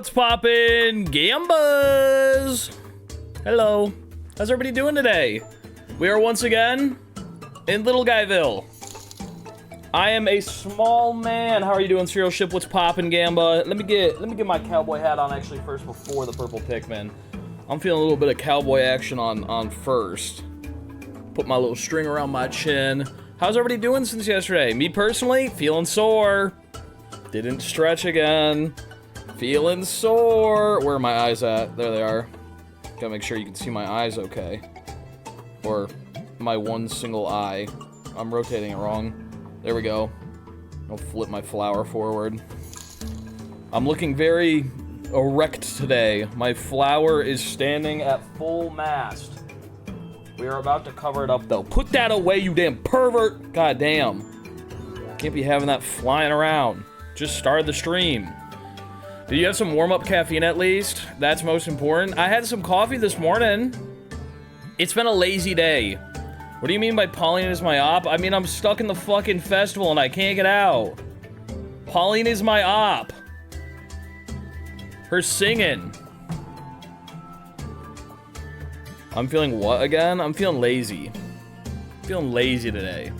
What's poppin', Gambas? Hello. How's everybody doing today? We are once again in Little Guyville. I am a small man. How are you doing, Serial Ship? What's poppin', Gamba? Let me get my cowboy hat on actually first before the purple Pikmin. I'm feeling a little bit of cowboy action on first. Put my little string around my chin. How's everybody doing since yesterday? Me personally, feeling sore. Didn't stretch again. Feeling sore. Where are my eyes at? There they are. Gotta make sure you can see my eyes okay. Or my one single eye. I'm rotating it wrong. There we go. I'll flip my flower forward. I'm looking very erect today. My flower is standing at full mast. We are about to cover it up though. Put that away, you damn pervert! God damn. Can't be having that flying around. Just started the stream. Did you have some warm-up caffeine at least? That's most important. I had some coffee this morning. It's been a lazy day. What do you mean by Pauline is my op? I mean, I'm stuck in the fucking festival and I can't get out. Pauline is my op. Her singing. I'm feeling what again? I'm feeling lazy. I'm feeling lazy today.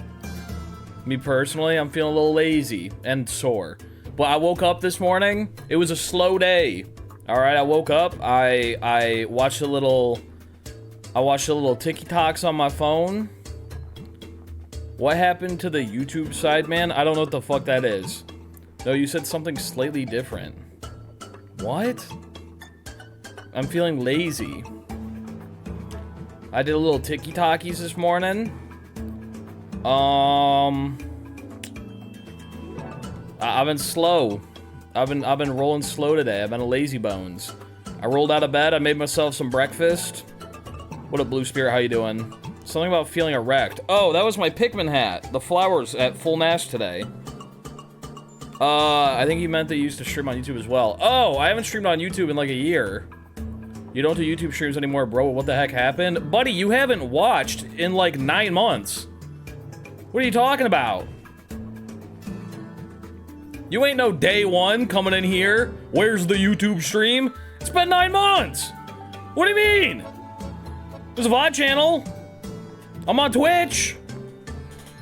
Me personally, I'm feeling a little lazy and sore. But I woke up this morning. It was a slow day. All right, I woke up. I watched a little TikToks on my phone. What happened to the YouTube side, man? I don't know what the fuck that is. No, you said something slightly different. What? I'm feeling lazy. I did a little TikTokies this morning. I've been slow. I've been rolling slow today. I've been a lazy bones. I rolled out of bed. I made myself some breakfast. What up, Blue Spirit? How you doing? Something about feeling erect. Oh, that was my Pikmin hat. The flowers at full mast today. I think he meant that you used to stream on YouTube as well. Oh, I haven't streamed on YouTube in like a year. You don't do YouTube streams anymore, bro. What the heck happened? Buddy, you haven't watched in like 9 months. What are you talking about? You ain't no day one coming in here. Where's the YouTube stream? It's been 9 months. What do you mean? There's a VOD channel. I'm on Twitch.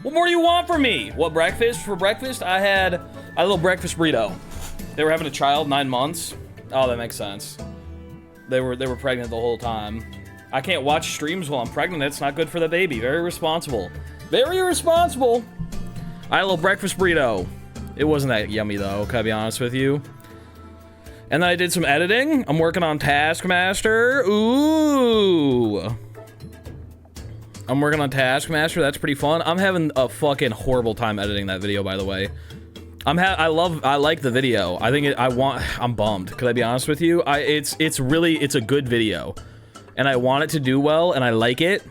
What more do you want from me? What, breakfast? For breakfast, I had a little breakfast burrito. They were having a child, 9 months. Oh, that makes sense. They were pregnant the whole time. I can't watch streams while I'm pregnant. It's not good for the baby. Very responsible. Very responsible. I had a little breakfast burrito. It wasn't that yummy though, can I be honest with you? And then I did some editing. I'm working on Taskmaster. Ooh. I'm working on Taskmaster. That's pretty fun. I'm having a fucking horrible time editing that video, by the way. I like the video. I think I'm bummed. Could I be honest with you? It's a good video. And I want it to do well, and I like it.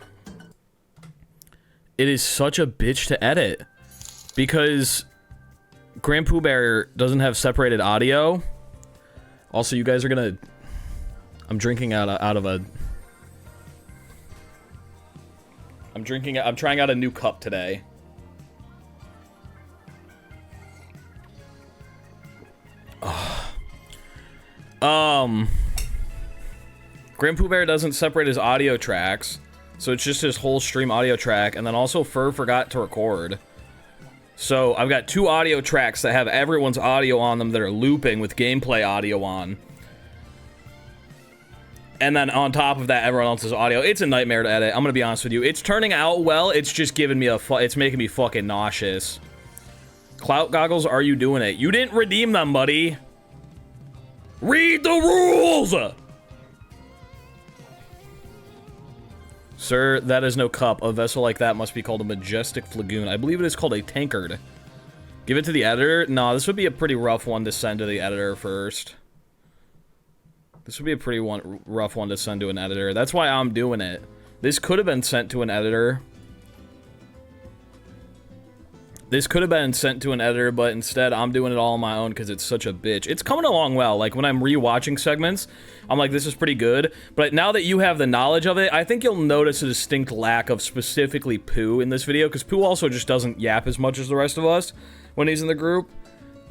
It is such a bitch to edit. Because Grand Pooh Bear doesn't have separated audio. Also, you guys are gonna... I'm trying out a new cup today. Grand Pooh Bear doesn't separate his audio tracks, so it's just his whole stream audio track, and then also Fur forgot to record. So I've got 2 audio tracks that have everyone's audio on them that are looping with gameplay audio on. And then on top of that, everyone else's audio. It's a nightmare to edit. I'm gonna be honest with you. It's turning out well. It's just giving me it's making me fucking nauseous. Clout Goggles, are you doing it? You didn't redeem them, buddy. Read the rules! Sir, that is no cup. A vessel like that must be called a majestic flagoon. I believe it is called a tankard. Give it to the editor? No, this would be a pretty rough one to send to the editor first. This would be a pretty rough one to send to an editor. That's why I'm doing it. This could have been sent to an editor. This could have been sent to an editor, but instead I'm doing it all on my own because it's such a bitch. It's coming along well. Like, when I'm rewatching segments, I'm like, this is pretty good. But now that you have the knowledge of it, I think you'll notice a distinct lack of specifically Pooh in this video, because Pooh also just doesn't yap as much as the rest of us when he's in the group.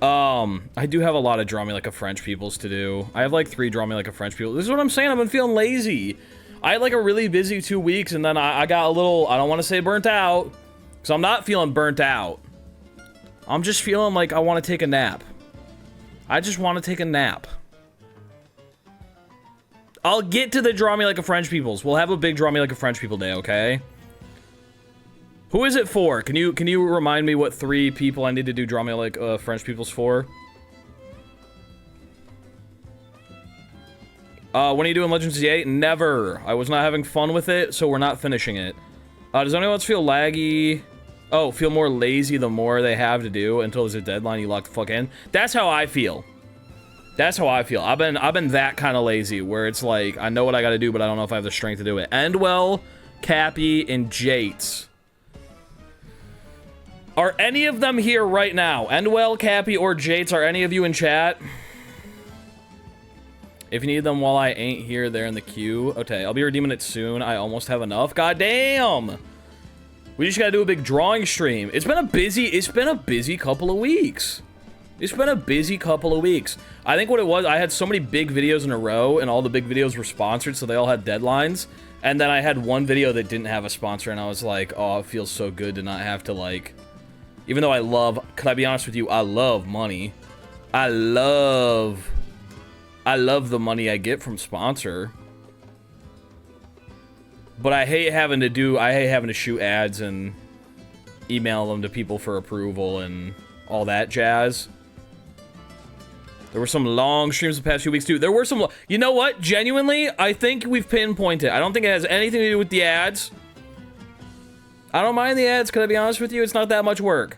I do have a lot of Draw Me Like a French Peoples to do. I have like 3 Draw Me Like a French People. This is what I'm saying. I've been feeling lazy. I had like a really busy 2 weeks, and then I got a little, I don't want to say burnt out, because I'm not feeling burnt out. I'm just feeling like I want to take a nap. I just want to take a nap. I'll get to the Draw Me Like a French Peoples. We'll have a big Draw Me Like a French People day, okay? Who is it for? Can you remind me what 3 people I need to do Draw Me Like French Peoples for? When are you doing Legends of Z8? Never. I was not having fun with it, so we're not finishing it. Does anyone else feel laggy? Oh, feel more lazy the more they have to do until there's a deadline you lock the fuck in? That's how I feel. That's how I feel. I've been that kind of lazy, where it's like, I know what I gotta do, but I don't know if I have the strength to do it. Endwell, Cappy, and Jates. Are any of them here right now? Endwell, Cappy, or Jates, are any of you in chat? If you need them while I ain't here, they're in the queue. Okay, I'll be redeeming it soon. I almost have enough. God damn! We just gotta do a big drawing stream. It's been a busy couple of weeks. It's been a busy couple of weeks. I think what it was, I had so many big videos in a row, and all the big videos were sponsored, so they all had deadlines. And then I had one video that didn't have a sponsor, and I was like, oh, it feels so good to not have to, like... Even though can I be honest with you, I love money. I love the money I get from sponsor. But I hate having to shoot ads and email them to people for approval and all that jazz. There were some long streams the past few weeks, too. There were some... You know what? Genuinely, I think we've pinpointed. I don't think it has anything to do with the ads. I don't mind the ads, can I be honest with you? It's not that much work.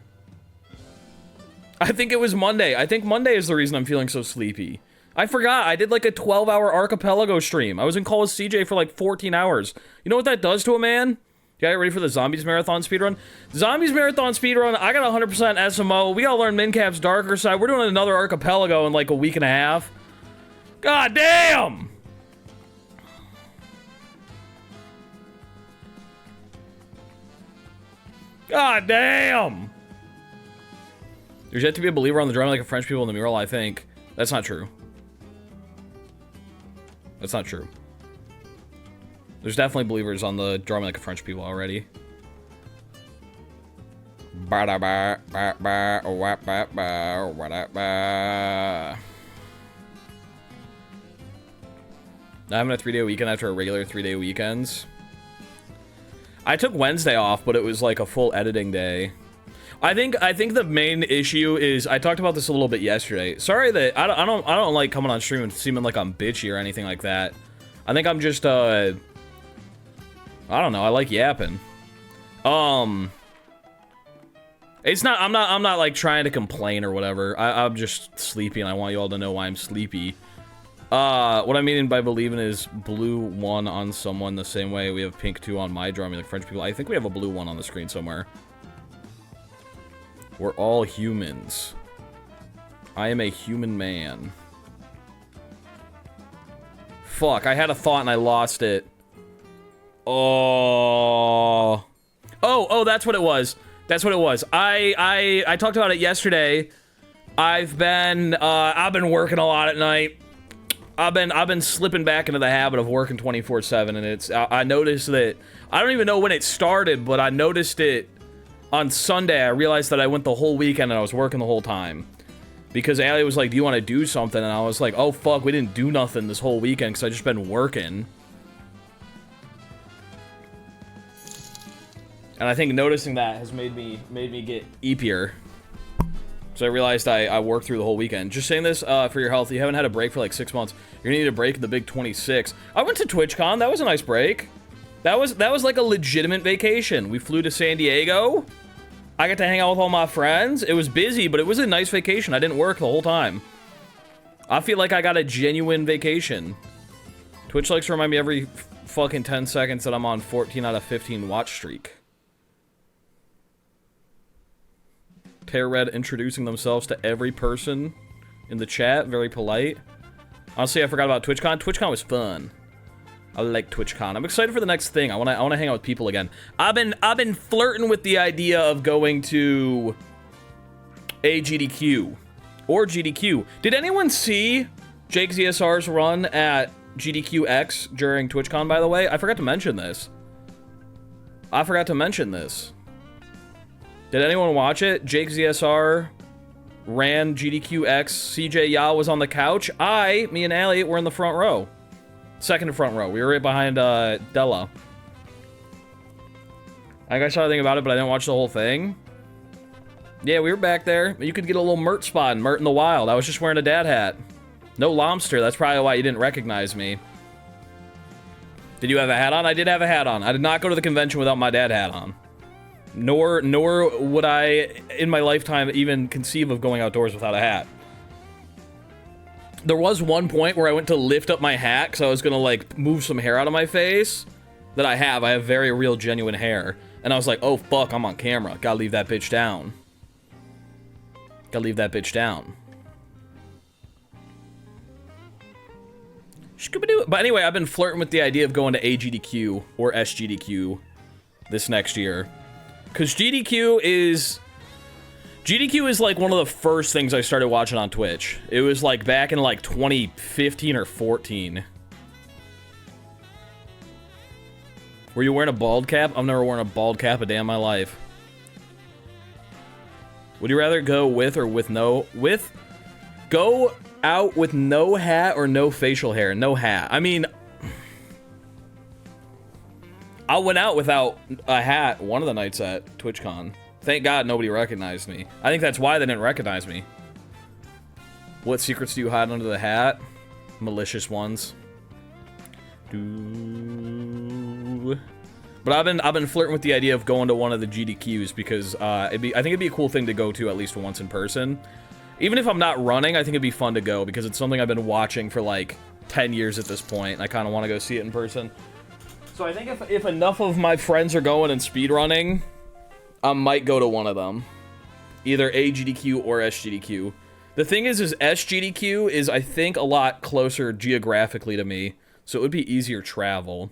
I think it was Monday. I think Monday is the reason I'm feeling so sleepy. I forgot. I did like a 12-hour archipelago stream. I was in call with CJ for like 14 hours. You know what that does to a man? You guys ready for the Zombies Marathon speedrun? Zombies Marathon speedrun, I got 100% SMO. We gotta learn Mincap's darker side. We're doing another archipelago in like a week and a half. God damn! God damn! There's yet to be a believer on the Draw Me Like a French People in the mural, I think. That's not true. That's not true. There's definitely believers on the Draw Me Like a French People already. I'm having a 3-day weekend after a regular 3-day weekends. I took Wednesday off, but it was like a full editing day. I think the main issue is, I talked about this a little bit yesterday. Sorry that I don't like coming on stream and seeming like I'm bitchy or anything like that. I think I'm just I don't know, I like yapping. It's not, I'm not like trying to complain or whatever. I'm just sleepy and I want you all to know why I'm sleepy. What I mean by believing is blue 1 on someone the same way we have pink 2 on my Draw Me Like French People. I think we have a blue 1 on the screen somewhere. We're all humans. I am a human man. Fuck, I had a thought and I lost it. Oh, that's what it was. That's what it was. I talked about it yesterday. I've been working a lot at night. I've been slipping back into the habit of working 24/7, and it's, I noticed that, I don't even know when it started, but I noticed it on Sunday. I realized that I went the whole weekend and I was working the whole time. Because Allie was like, do you want to do something? And I was like, oh fuck, we didn't do nothing this whole weekend because I just been working. And I think noticing that has made me get eepier. So I realized I worked through the whole weekend. Just saying this for your health. You haven't had a break for like 6 months. You're gonna need a break in the big 26. I went to TwitchCon. That was a nice break. That was like a legitimate vacation. We flew to San Diego. I got to hang out with all my friends. It was busy, but it was a nice vacation. I didn't work the whole time. I feel like I got a genuine vacation. Twitch likes to remind me every fucking 10 seconds that I'm on 14 out of 15 watch streak. Tear Red introducing themselves to every person in the chat. Very polite. Honestly, I forgot about TwitchCon. TwitchCon was fun. I like TwitchCon. I'm excited for the next thing. I want to hang out with people again. I've been flirting with the idea of going to AGDQ. or GDQ. Did anyone see Jake ZSR's run at GDQX during TwitchCon, by the way? I forgot to mention this. Did anyone watch it? Jake ZSR ran GDQX. CJ Ya was on the couch. Me and Allie were in the front row. Second front row. We were right behind Della. I think I saw anything about it, but I didn't watch the whole thing. Yeah, we were back there. You could get a little Mert spot in Mert in the Wild. I was just wearing a dad hat. No lobster. That's probably why you didn't recognize me. Did you have a hat on? I did have a hat on. I did not go to the convention without my dad hat on. Nor would I, in my lifetime, even conceive of going outdoors without a hat. There was one point where I went to lift up my hat because I was going to, like, move some hair out of my face. That I have. I have very real, genuine hair. And I was like, oh, fuck, I'm on camera. Gotta leave that bitch down. But anyway, I've been flirting with the idea of going to AGDQ or SGDQ this next year. Because GDQ is like one of the first things I started watching on Twitch. It was like back in like 2015 or 14. Were you wearing a bald cap? I've never worn a bald cap a day in my life. Would you rather go with or with no? Go out with no hat or no facial hair? No hat. I mean, I went out without a hat one of the nights at TwitchCon. Thank God nobody recognized me. I think that's why they didn't recognize me. What secrets do you hide under the hat? Malicious ones. But I've been flirting with the idea of going to one of the GDQs because I think it'd be a cool thing to go to at least once in person. Even if I'm not running, I think it'd be fun to go because it's something I've been watching for like 10 years at this point, and I kind of want to go see it in person. So I think if enough of my friends are going and speedrunning, I might go to one of them. Either AGDQ or SGDQ. The thing is SGDQ is, I think, a lot closer geographically to me, so it would be easier travel.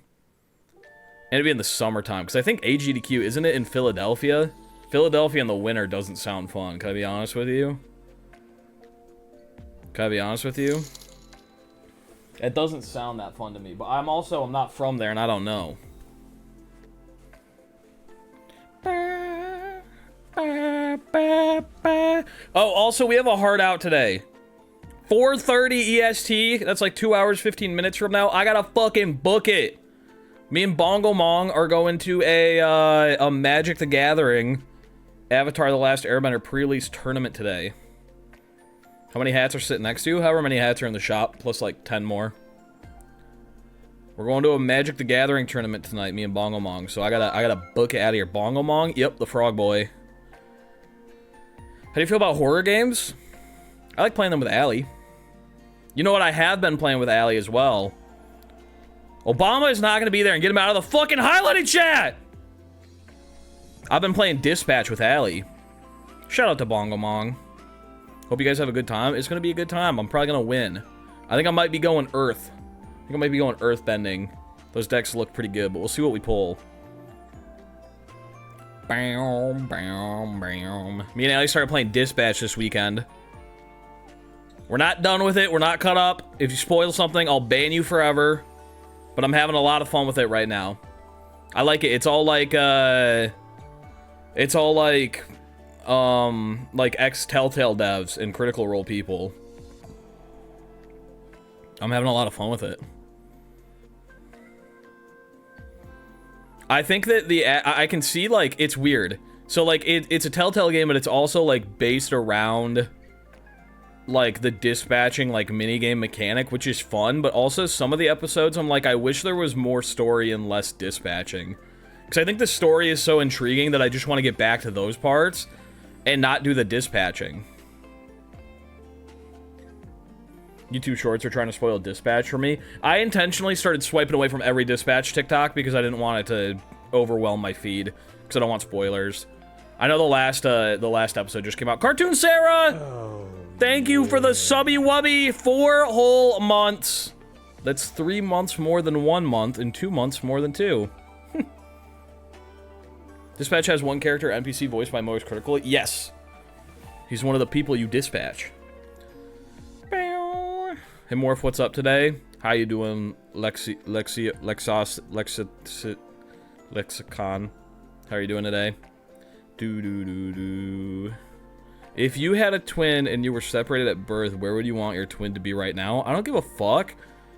And it'd be in the summertime, because I think AGDQ, isn't it in Philadelphia? Philadelphia in the winter doesn't sound fun, can I be honest with you? It doesn't sound that fun to me, but I'm not from there and I don't know. Oh, also we have a hard out today. 4:30 EST, that's like 2 hours, 15 minutes from now. I gotta fucking book it. Me and Bongo Mong are going to a Magic the Gathering Avatar: The Last Airbender pre-release tournament today. How many hats are sitting next to you? However many hats are in the shop, plus like 10 more. We're going to a Magic the Gathering tournament tonight, me and Bongo Mong. So I gotta book it out of here. Bongo Mong? Yep, the frog boy. How do you feel about horror games? I like playing them with Allie. You know what? I have been playing with Allie as well. Obama is not gonna be there, and get him out of the fucking highlighted chat! I've been playing Dispatch with Allie. Shout out to Bongo Mong. Hope you guys have a good time. It's gonna be a good time. I'm probably gonna win. I think I might be going Earth. I think I might be going Earth bending. Those decks look pretty good, but we'll see what we pull. Bam, bam, bam. Me and Allie started playing Dispatch this weekend. We're not done with it. We're not caught up. If you spoil something, I'll ban you forever. But I'm having a lot of fun with it right now. I like it. It's all like ex-Telltale devs and Critical Role people. I'm having a lot of fun with it. I think that I can see, like, it's weird. So, like, it's a Telltale game, but it's also, like, based around, like, the dispatching, like, minigame mechanic, which is fun, but also some of the episodes, I'm like, I wish there was more story and less dispatching. Because I think the story is so intriguing that I just want to get back to those parts and not do the dispatching. YouTube Shorts are trying to spoil Dispatch for me. I intentionally started swiping away from every Dispatch TikTok because I didn't want it to overwhelm my feed, because I don't want spoilers. I know the last episode just came out. Cartoon Sarah! Oh, thank you for the subby wubby. 4 whole months. That's 3 months more than 1 month and 2 months more than 2. Dispatch has one character NPC voiced by Moist Critical. Yes. He's one of the people you dispatch. Hey Morph, what's up today? How you doing, Lexicon? How are you doing today? If you had a twin and you were separated at birth, where would you want your twin to be right now? I don't give a fuck.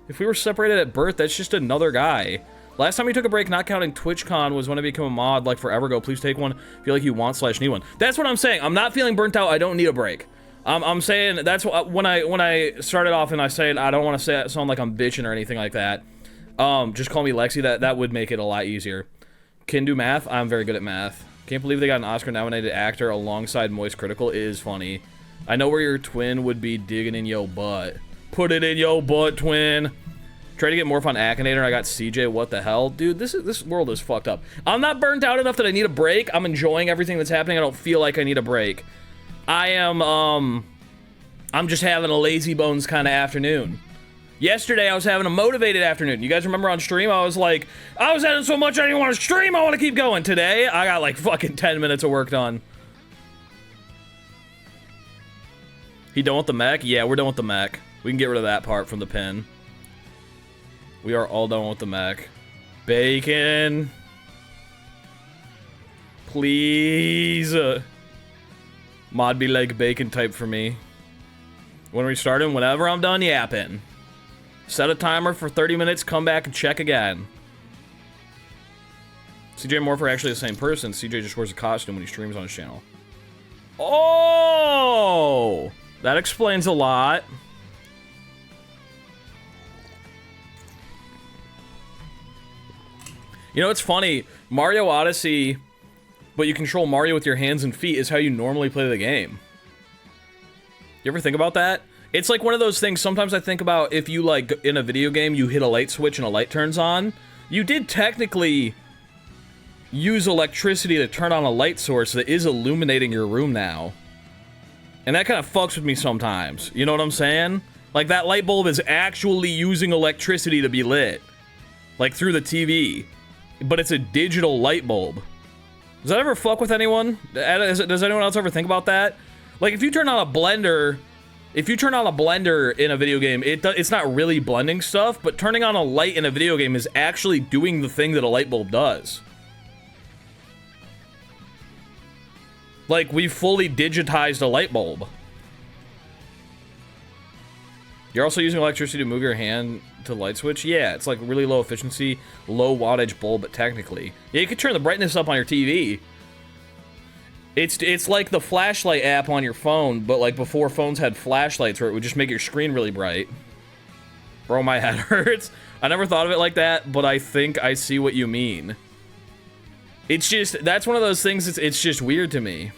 If we were separated at birth, that's just another guy. Last time we took a break, not counting TwitchCon, was when I became a mod like forever ago. Please take one. Feel like you want / need one. That's what I'm saying. I'm not feeling burnt out. I don't need a break. I'm saying that's what, when I started off and I said I don't want to sound like I'm bitching or anything like that. Just call me Lexi. That would make it a lot easier. Can do math. I'm very good at math. Can't believe they got an Oscar-nominated actor alongside Moist Critical. It is funny. I know where your twin would be digging in yo butt. Put it in yo butt, twin. Try to get Morph on Akinator. I got CJ. What the hell, dude? This world is fucked up. I'm not burnt out enough that I need a break. I'm enjoying everything that's happening. I don't feel like I need a break. I'm just having a lazy bones kind of afternoon. Yesterday, I was having a motivated afternoon. You guys remember on stream, I was like, I was having so much I didn't want to stream, I want to keep going. Today, I got like fucking 10 minutes of work done. He done with the mech? Yeah, we're done with the mech. We can get rid of that part from the pin. We are all done with the mech. Bacon. Please. Mod be like bacon type for me. When we starting, whenever I'm done yapping. Set a timer for 30 minutes, come back and check again. CJ and Morph are actually the same person. CJ just wears a costume when he streams on his channel. Oh! That explains a lot. You know, it's funny. Mario Odyssey, but you control Mario with your hands and feet, is how you normally play the game. You ever think about that? It's like one of those things, sometimes I think about if you, like, in a video game, you hit a light switch and a light turns on. You did technically use electricity to turn on a light source that is illuminating your room now. And that kind of fucks with me sometimes. You know what I'm saying? Like, that light bulb is actually using electricity to be lit. Like, through the TV. But it's a digital light bulb. Does that ever fuck with anyone? Does anyone else ever think about that? Like, if you turn on a blender... If you turn on a blender in a video game, it's not really blending stuff, but turning on a light in a video game is actually doing the thing that a light bulb does. Like, we fully digitized a light bulb. You're also using electricity to move your hand to the light switch? Yeah, it's like really low efficiency, low wattage bulb, but technically. Yeah, you could turn the brightness up on your TV. It's like the flashlight app on your phone, but like before phones had flashlights where it would just make your screen really bright. Bro, my head hurts. I never thought of it like that, but I think I see what you mean. It's just, that's one of those things, it's just weird to me.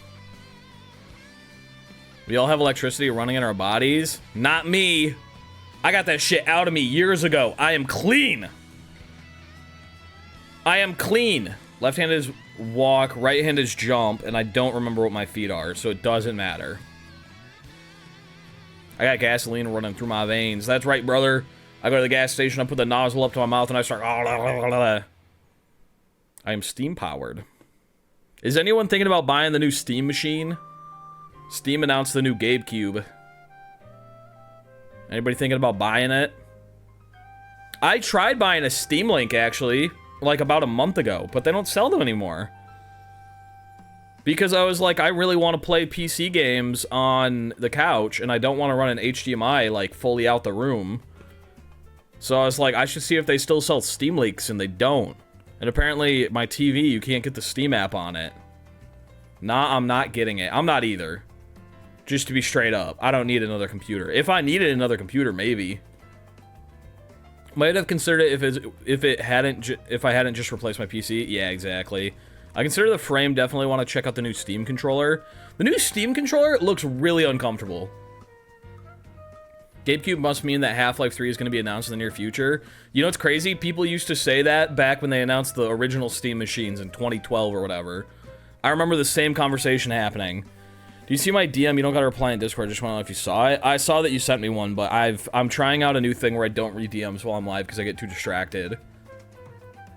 We all have electricity running in our bodies. Not me. I got that shit out of me years ago. I am clean. I am clean. Left hand is walk, right hand is jump, and I don't remember what my feet are, so it doesn't matter. I got gasoline running through my veins. That's right, brother. I go to the gas station, I put the nozzle up to my mouth, and I start... I am steam-powered. Is anyone thinking about buying the new Steam machine? Steam announced the new GameCube. Anybody thinking about buying it? I tried buying a Steam Link, actually, like about a month ago, but they don't sell them anymore. Because I was like, I really want to play PC games on the couch, and I don't want to run an HDMI, like, fully out the room. So I was like, I should see if they still sell Steam Links, and they don't. And apparently, my TV, you can't get the Steam app on it. Nah, I'm not getting it. I'm not either. Just to be straight up, I don't need another computer. If I needed another computer, maybe. Might have considered it if I hadn't just replaced my PC. Yeah, exactly. I consider the frame. Definitely want to check out the new Steam controller. The new Steam controller looks really uncomfortable. GameCube must mean that Half-Life 3 is going to be announced in the near future. You know what's crazy? People used to say that back when they announced the original Steam machines in 2012 or whatever. I remember the same conversation happening. Do you see my DM? You don't gotta reply in Discord. I just want to know if you saw it. I saw that you sent me one, but I'm trying out a new thing where I don't read DMs while I'm live because I get too distracted.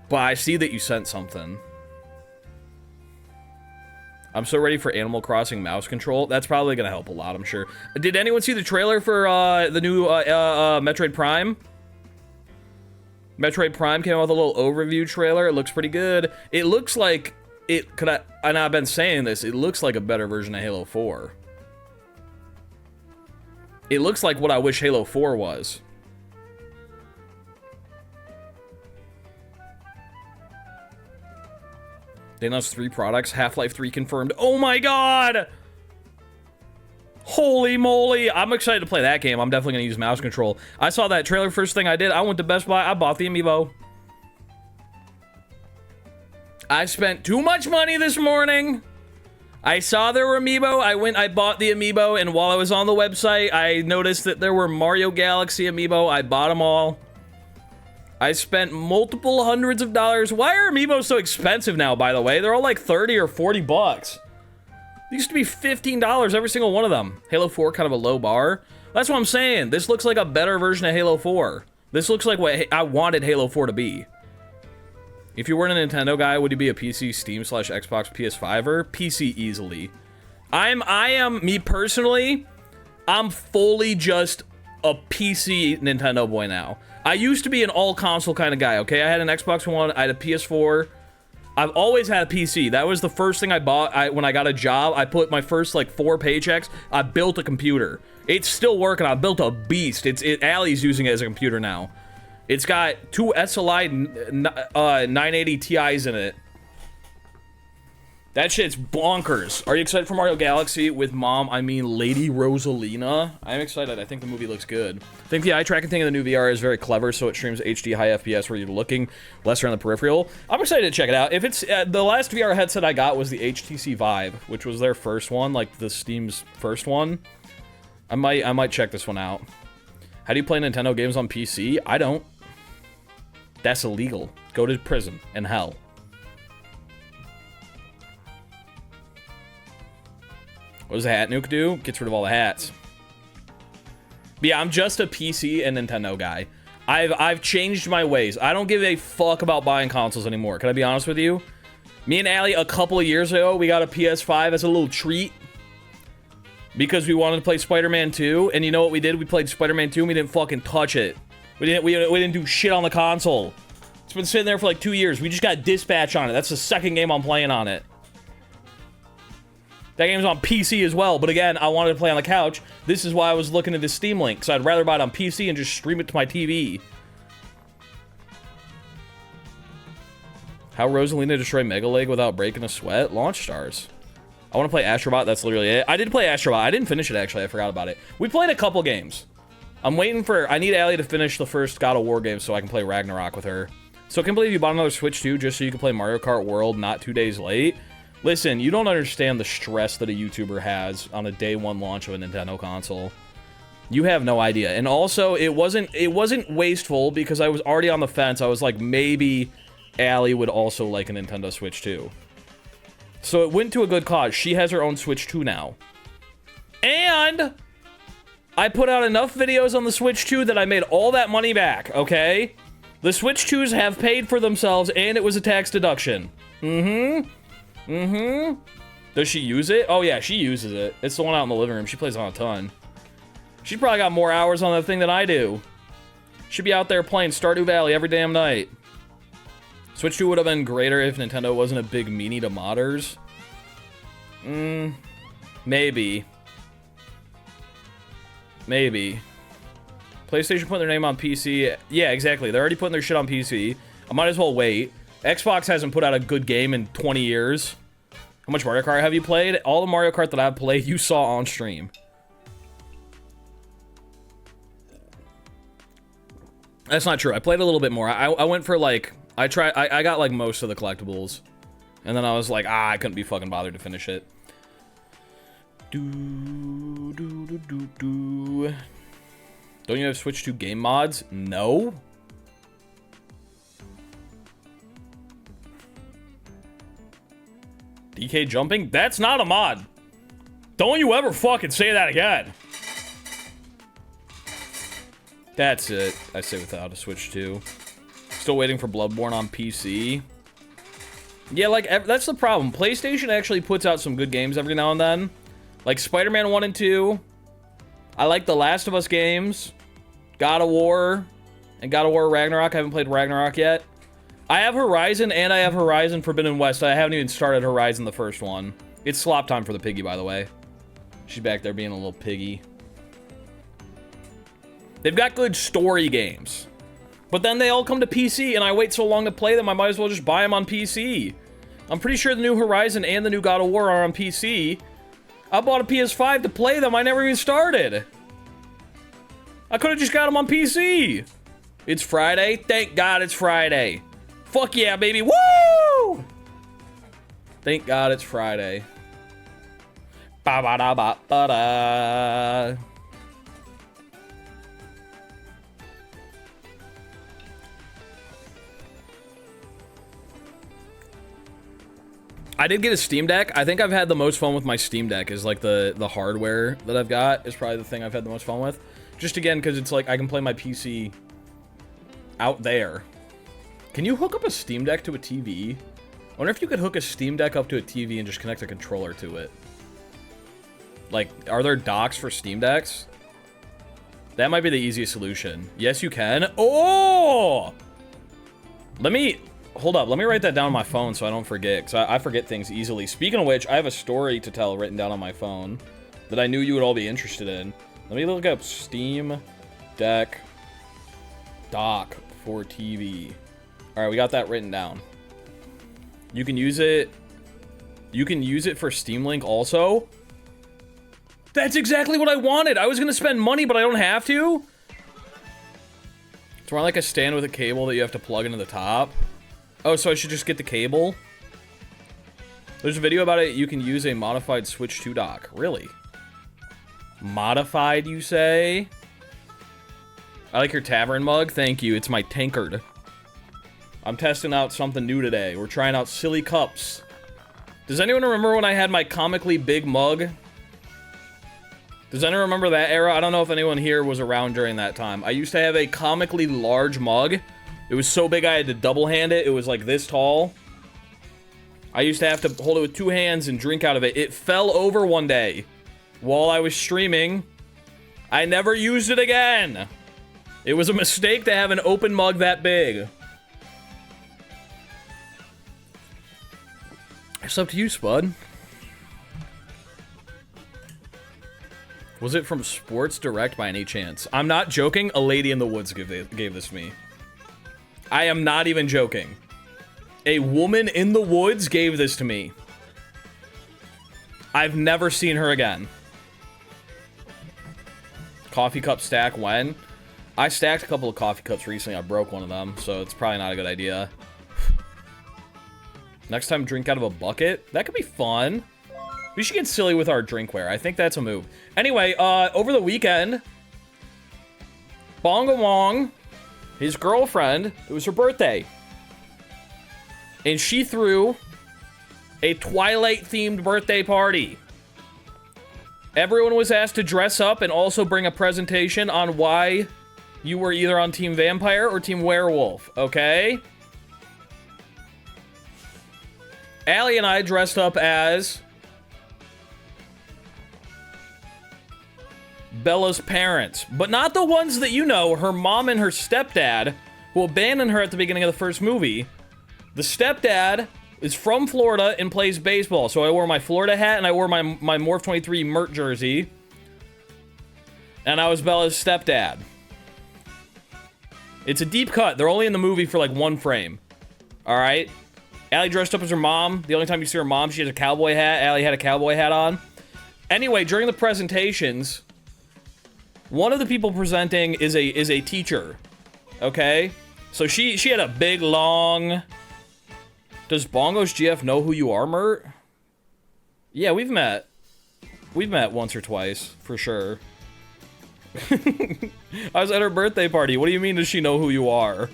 But I see that you sent something. I'm so ready for Animal Crossing mouse control. That's probably gonna help a lot, I'm sure. Did anyone see the trailer for the new Metroid Prime? Metroid Prime came out with a little overview trailer. It looks pretty good. It looks like and I've been saying this, it looks like a better version of Halo 4. It looks like what I wish Halo 4 was. They announced 3 products. Half-Life 3 confirmed. Oh my god! Holy moly! I'm excited to play that game. I'm definitely gonna use mouse control. I saw that trailer. First thing I did, I went to Best Buy. I bought the amiibo. I spent too much money this morning. I saw there were amiibo. I bought the amiibo, and while I was on the website, I noticed that there were Mario Galaxy amiibo. I bought them all. I spent multiple hundreds of dollars. Why are amiibos so expensive now, by the way? They're all like 30 or 40 bucks. They used to be $15 every single one of them. Halo 4, kind of a low bar. That's what I'm saying. This looks like a better version of Halo 4. This looks like what I wanted Halo 4 to be. If you weren't a Nintendo guy, would you be a PC, Steam / Xbox, PS5er? PC easily. I am, me personally, I'm fully just a PC Nintendo boy now. I used to be an all-console kind of guy, okay? I had an Xbox One, I had a PS4. I've always had a PC. That was the first thing I bought when I got a job. I put my first, like, 4 paychecks. I built a computer. It's still working. I built a beast. Allie's using it as a computer now. It's got 2 SLI 980 Ti's in it. That shit's bonkers. Are you excited for Mario Galaxy? With mom, I mean Lady Rosalina. I'm excited. I think the movie looks good. I think the eye tracking thing in the new VR is very clever, so it streams HD high FPS where you're looking, lesser on the peripheral. I'm excited to check it out. If it's the last VR headset I got was the HTC Vive, which was their first one, like the Steam's first one. I might check this one out. How do you play Nintendo games on PC? I don't. That's illegal. Go to prison and hell. What does the hat nuke do? Gets rid of all the hats. But yeah, I'm just a PC and Nintendo guy. I've changed my ways. I don't give a fuck about buying consoles anymore. Can I be honest with you? Me and Allie, a couple of years ago, we got a PS5 as a little treat. Because we wanted to play Spider-Man 2. And you know what we did? We played Spider-Man 2 and we didn't fucking touch it. We didn't do shit on the console. It's been sitting there for like 2 years. We just got Dispatch on it. That's the second game I'm playing on it. That game's on PC as well, but again, I wanted to play on the couch. This is why I was looking at this Steam link, so I'd rather buy it on PC and just stream it to my TV. How Rosalina destroy Mega Leg without breaking a sweat? Launch stars. I want to play Astrobot, that's literally it. I did play Astrobot, I didn't finish it actually, I forgot about it. We played a couple games. I'm waiting for, I need Allie to finish the first God of War game so I can play Ragnarok with her. So I can't believe you bought another Switch too, just so you can play Mario Kart World not 2 days late. Listen, you don't understand the stress that a YouTuber has on a day 1 launch of a Nintendo console. You have no idea. And also, it wasn't wasteful because I was already on the fence. I was like, maybe Allie would also like a Nintendo Switch 2. So it went to a good cause. She has her own Switch 2 now. And I put out enough videos on the Switch 2 that I made all that money back, okay? The Switch 2s have paid for themselves and it was a tax deduction. Does she use it? Oh yeah, she uses it. It's the one out in the living room. She plays on a ton. She's probably got more hours on that thing than I do. She'd be out there playing Stardew Valley every damn night. Switch 2 would have been greater if Nintendo wasn't a big meanie to modders. Maybe. Maybe. PlayStation putting their name on PC. Yeah, exactly. They're already putting their shit on PC. I might as well wait. Xbox hasn't put out a good game in 20 years. How much Mario Kart have you played? All the Mario Kart that I've played, you saw on stream. That's not true. I played a little bit more. I went for like, I got like most of the collectibles. And then I was like, I couldn't be fucking bothered to finish it. Don't you have Switch 2 game mods? No. DK jumping? That's not a mod. Don't you ever fucking say that again. That's it. I say without a Switch 2. Still waiting for Bloodborne on PC. Yeah, like, that's the problem. PlayStation actually puts out some good games every now and then. Like, Spider-Man 1 and 2. I like the Last of Us games. God of War. And God of War Ragnarok. I haven't played Ragnarok yet. I have Horizon, and I have Horizon Forbidden West. I haven't even started Horizon, the first one. It's slop time for the piggy, by the way. She's back there being a little piggy. They've got good story games. But then they all come to PC, and I wait so long to play them, I might as well just buy them on PC. I'm pretty sure the new Horizon and the new God of War are on PC. I bought a PS5 to play them, I never even started. I could have just got them on PC. It's Friday? Thank God it's Friday. Fuck yeah, baby. Woo! Thank God it's Friday. Ba-ba-da-ba-ba-da. I did get a Steam Deck. I think I've had the most fun with my Steam Deck is like the hardware that I've got is probably the thing I've had the most fun with. Just again, because it's like I can play my PC out there. Can you hook up a Steam Deck to a TV? I wonder if you could hook a Steam Deck up to a TV and just connect a controller to it. Like, are there docks for Steam Decks? That might be the easiest solution. Yes, you can. Oh! Hold up, let me write that down on my phone so I don't forget, because I forget things easily. Speaking of which, I have a story to tell written down on my phone that I knew you would all be interested in. Let me look up Steam Deck dock for TV. Alright, we got that written down. You can use it. You can use it for Steam Link also. That's exactly what I wanted. I was going to spend money, but I don't have to. It's more like a stand with a cable that you have to plug into the top. Oh, so I should just get the cable? There's a video about it. You can use a modified Switch 2 dock. Really? Modified, you say? I like your tavern mug. Thank you. It's my tankard. I'm testing out something new today. We're trying out silly cups. Does anyone remember when I had my comically big mug? Does anyone remember that era? I don't know if anyone here was around during that time. I used to have a comically large mug. It was so big I had to double hand it. It was like this tall. I used to have to hold it with two hands and drink out of it. It fell over one day while I was streaming. I never used it again. It was a mistake to have an open mug that big. It's up to you, Spud. Was it from Sports Direct by any chance? I'm not joking. A lady in the woods gave this to me. I am not even joking. A woman in the woods gave this to me. I've never seen her again. Coffee cup stack when? I stacked a couple of coffee cups recently. I broke one of them, so it's probably not a good idea. Next time, drink out of a bucket. That could be fun. We should get silly with our drinkware. I think that's a move. Anyway, over the weekend, Bonga Wong, his girlfriend, it was her birthday. And she threw a Twilight-themed birthday party. Everyone was asked to dress up and also bring a presentation on why you were either on Team Vampire or Team Werewolf, okay? Allie and I dressed up as Bella's parents, but not the ones that you know, her mom and her stepdad, who abandoned her at the beginning of the first movie. The stepdad is from Florida and plays baseball, so I wore my Florida hat and I wore my Morph 23 Mert jersey, and I was Bella's stepdad. It's a deep cut. They're only in the movie for like one frame. All right? Allie dressed up as her mom. The only time you see her mom, she has a cowboy hat. Allie had a cowboy hat on. Anyway, during the presentations, one of the people presenting is a teacher. Okay? So she had a big, long... Does Bongo's GF know who you are, Mert? Yeah, we've met. We've met once or twice, for sure. I was at her birthday party. What do you mean, does she know who you are?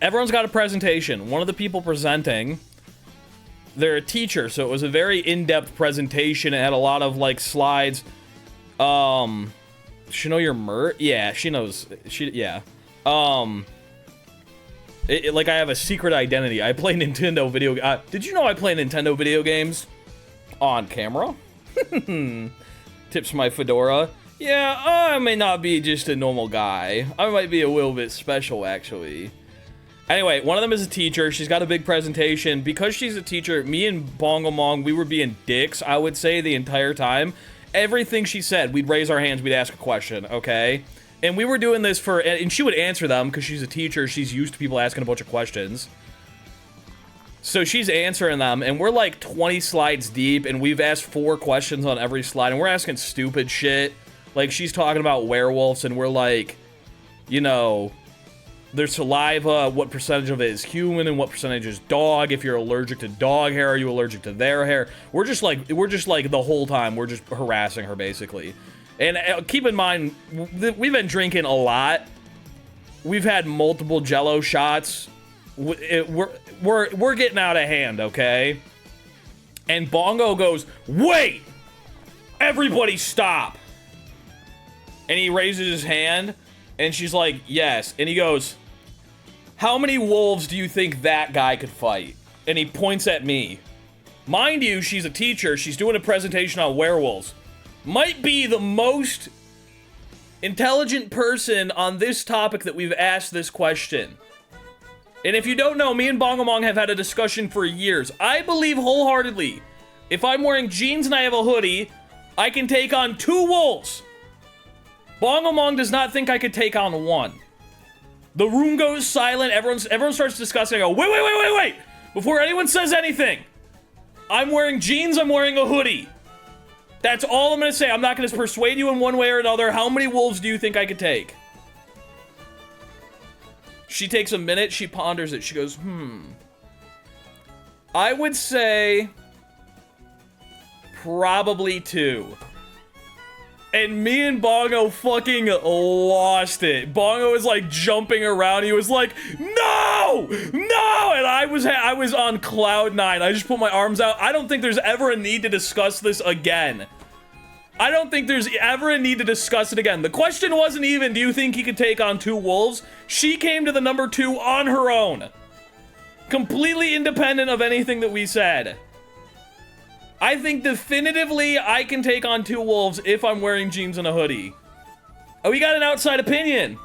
Everyone's got a presentation. One of the people presenting, they're a teacher, so it was a very in-depth presentation. It had a lot of, like, slides. She know your Mert? Yeah, she knows. Yeah. Like I have a secret identity. I play Nintendo video. Did you know I play Nintendo video games on camera? Tips my fedora. Yeah, I may not be just a normal guy. I might be a little bit special, actually. Anyway, one of them is a teacher. She's got a big presentation. Because she's a teacher, me and Bongomong, we were being dicks, I would say, the entire time. Everything she said, we'd raise our hands, we'd ask a question, okay? And we were doing this for, and she would answer them because she's a teacher. She's used to people asking a bunch of questions. So she's answering them, and we're like 20 slides deep, and we've asked 4 questions on every slide, and we're asking stupid shit. Like, she's talking about werewolves, and we're like, you know, their saliva, what percentage of it is human, and what percentage is dog. If you're allergic to dog hair, are you allergic to their hair? We're just like the whole time, we're just harassing her, basically. And keep in mind, we've been drinking a lot. We've had multiple Jello shots. We're getting out of hand, okay? And Bongo goes, "Wait! Everybody stop!" And he raises his hand, and she's like, "Yes." And he goes, "How many wolves do you think that guy could fight?" And he points at me. Mind you, she's a teacher. She's doing a presentation on werewolves. Might be the most intelligent person on this topic that we've asked this question. And if you don't know, me and Bongomong have had a discussion for years. I believe wholeheartedly, if I'm wearing jeans and I have a hoodie, I can take on 2 wolves. Bongomong does not think I could take on 1. The room goes silent. Everyone starts discussing. I go, wait. Before anyone says anything, I'm wearing jeans. I'm wearing a hoodie. That's all I'm going to say. I'm not going to persuade you in one way or another. How many wolves do you think I could take? She takes a minute. She ponders it. She goes, I would say probably 2. And me and Bongo fucking lost it. Bongo was like jumping around. He was like, "No! No!" And I was on cloud 9. I just put my arms out. I don't think there's ever a need to discuss this again. I don't think there's ever a need to discuss it again. The question wasn't even, do you think he could take on 2 wolves? She came to the number 2 on her own. Completely independent of anything that we said. I think definitively I can take on 2 wolves if I'm wearing jeans and a hoodie. Oh, we got an outside opinion.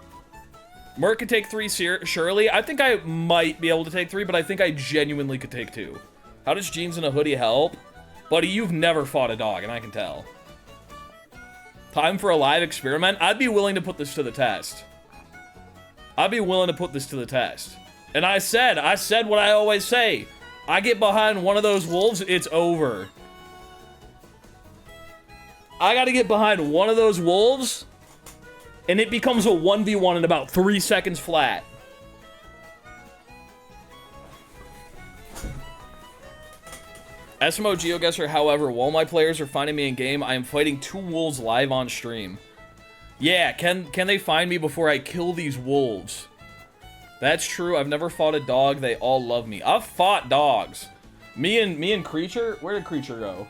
Merc could take 3 surely. I think I might be able to take 3, but I think I genuinely could take 2. How does jeans and a hoodie help? Buddy, you've never fought a dog, and I can tell. Time for a live experiment? I'd be willing to put this to the test. I'd be willing to put this to the test. And I said what I always say. I get behind one of those wolves, it's over. I gotta get behind one of those wolves, and it becomes a 1v1 in about 3 seconds flat. SMO GeoGuessr, however, while my players are finding me in game, I am fighting 2 wolves live on stream. Yeah, can they find me before I kill these wolves? That's true. I've never fought a dog. They all love me. I've fought dogs. Me and Creature. Where did Creature go?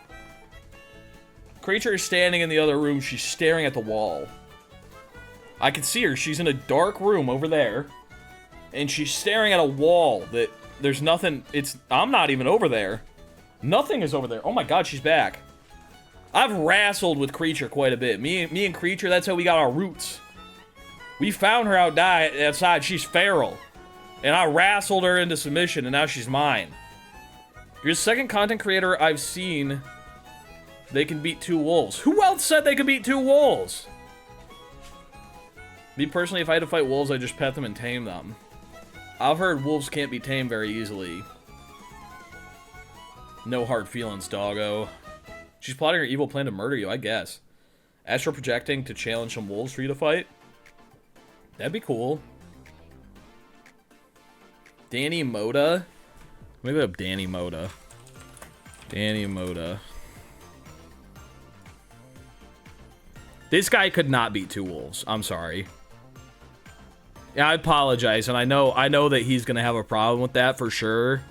Creature is standing in the other room. She's staring at the wall. I can see her. She's in a dark room over there. And she's staring at a wall that there's nothing. I'm not even over there. Nothing is over there. Oh my god, she's back. I've wrestled with Creature quite a bit. Me and Creature, that's how we got our roots. We found her outside. She's feral. And I wrestled her into submission, and now she's mine. You're the second content creator I've seen they can beat 2 wolves. Who else said they could beat 2 wolves? Me personally, if I had to fight wolves, I'd just pet them and tame them. I've heard wolves can't be tamed very easily. No hard feelings, doggo. She's plotting her evil plan to murder you, I guess. Astral projecting to challenge some wolves for you to fight? That'd be cool. Danny Moda? Let me look up Danny Moda. Danny Moda. This guy could not beat 2 wolves. I'm sorry. Yeah, I apologize, and I know that he's gonna have a problem with that for sure.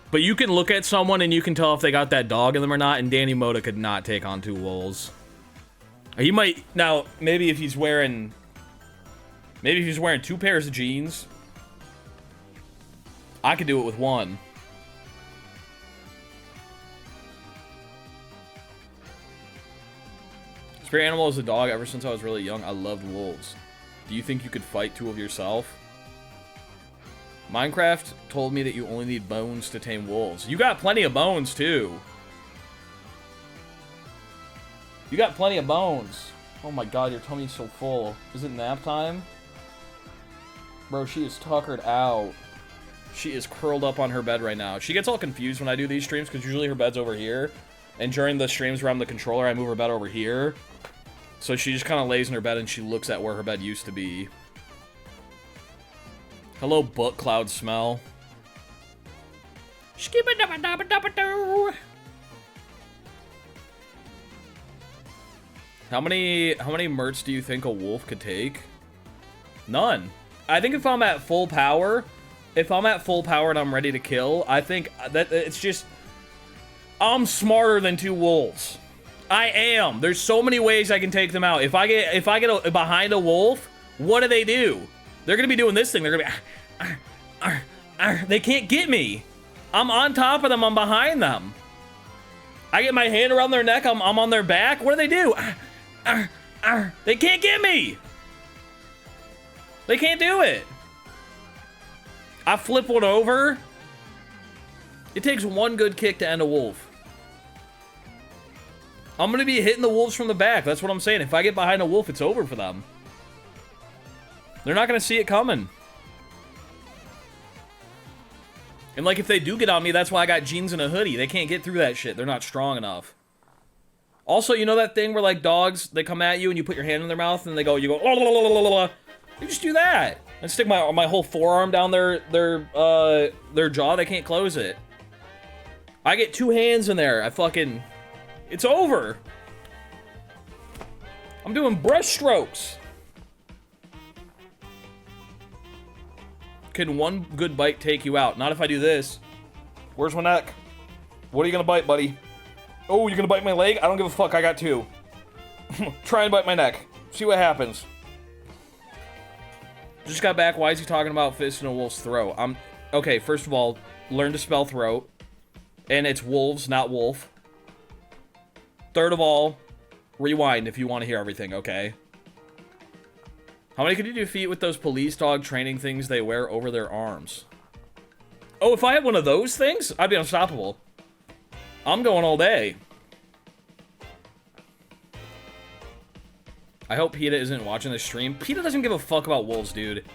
But you can look at someone and you can tell if they got that dog in them or not, and Danny Moda could not take on 2 wolves. He might now, maybe if he's wearing 2 pairs of jeans I could do it with one. Spirit animal is a dog. Ever since I was really young, I loved wolves. Do you think you could fight two of yourself? Minecraft told me that you only need bones to tame wolves. You got plenty of bones, too. You got plenty of bones. Oh my god, your tummy's so full. Is it nap time? Bro, she is tuckered out. She is curled up on her bed right now. She gets all confused when I do these streams because usually her bed's over here. And during the streams where I'm the controller, I move her bed over here. So she just kind of lays in her bed and she looks at where her bed used to be. Hello, book cloud smell. How many merts do you think a wolf could take? None. I think if I'm at full power, and I'm ready to kill, I think that it's just, I'm smarter than two wolves. I am. There's so many ways I can take them out. If I get behind a wolf, what do? They're gonna be doing this thing. They're gonna be, they can't get me. I'm on top of them. I'm behind them. I get my hand around their neck. I'm on their back. What do? They can't get me. They can't do it. I flip one over. It takes one good kick to end a wolf. I'm going to be hitting the wolves from the back. That's what I'm saying. If I get behind a wolf, it's over for them. They're not going to see it coming. And, like, if they do get on me, that's why I got jeans and a hoodie. They can't get through that shit. They're not strong enough. Also, you know that thing where, like, dogs, they come at you and you put your hand in their mouth and you go, la, la, la, la, la, la. You just do that. And stick my whole forearm down their jaw. They can't close it. I get two hands in there. It's over. I'm doing brush strokes. Can one good bite take you out? Not if I do this. Where's my neck? What are you gonna bite, buddy? Oh, you're gonna bite my leg? I don't give a fuck. I got two. Try and bite my neck. See what happens. Just got back. Why is he talking about fist in a wolf's throat? Okay, first of all, learn to spell throat. And it's wolves, not wolf. Third of all, rewind if you want to hear everything, okay? How many could you defeat with those police dog training things they wear over their arms? Oh, if I had one of those things, I'd be unstoppable. I'm going all day. I hope PETA isn't watching this stream. PETA doesn't give a fuck about wolves, dude.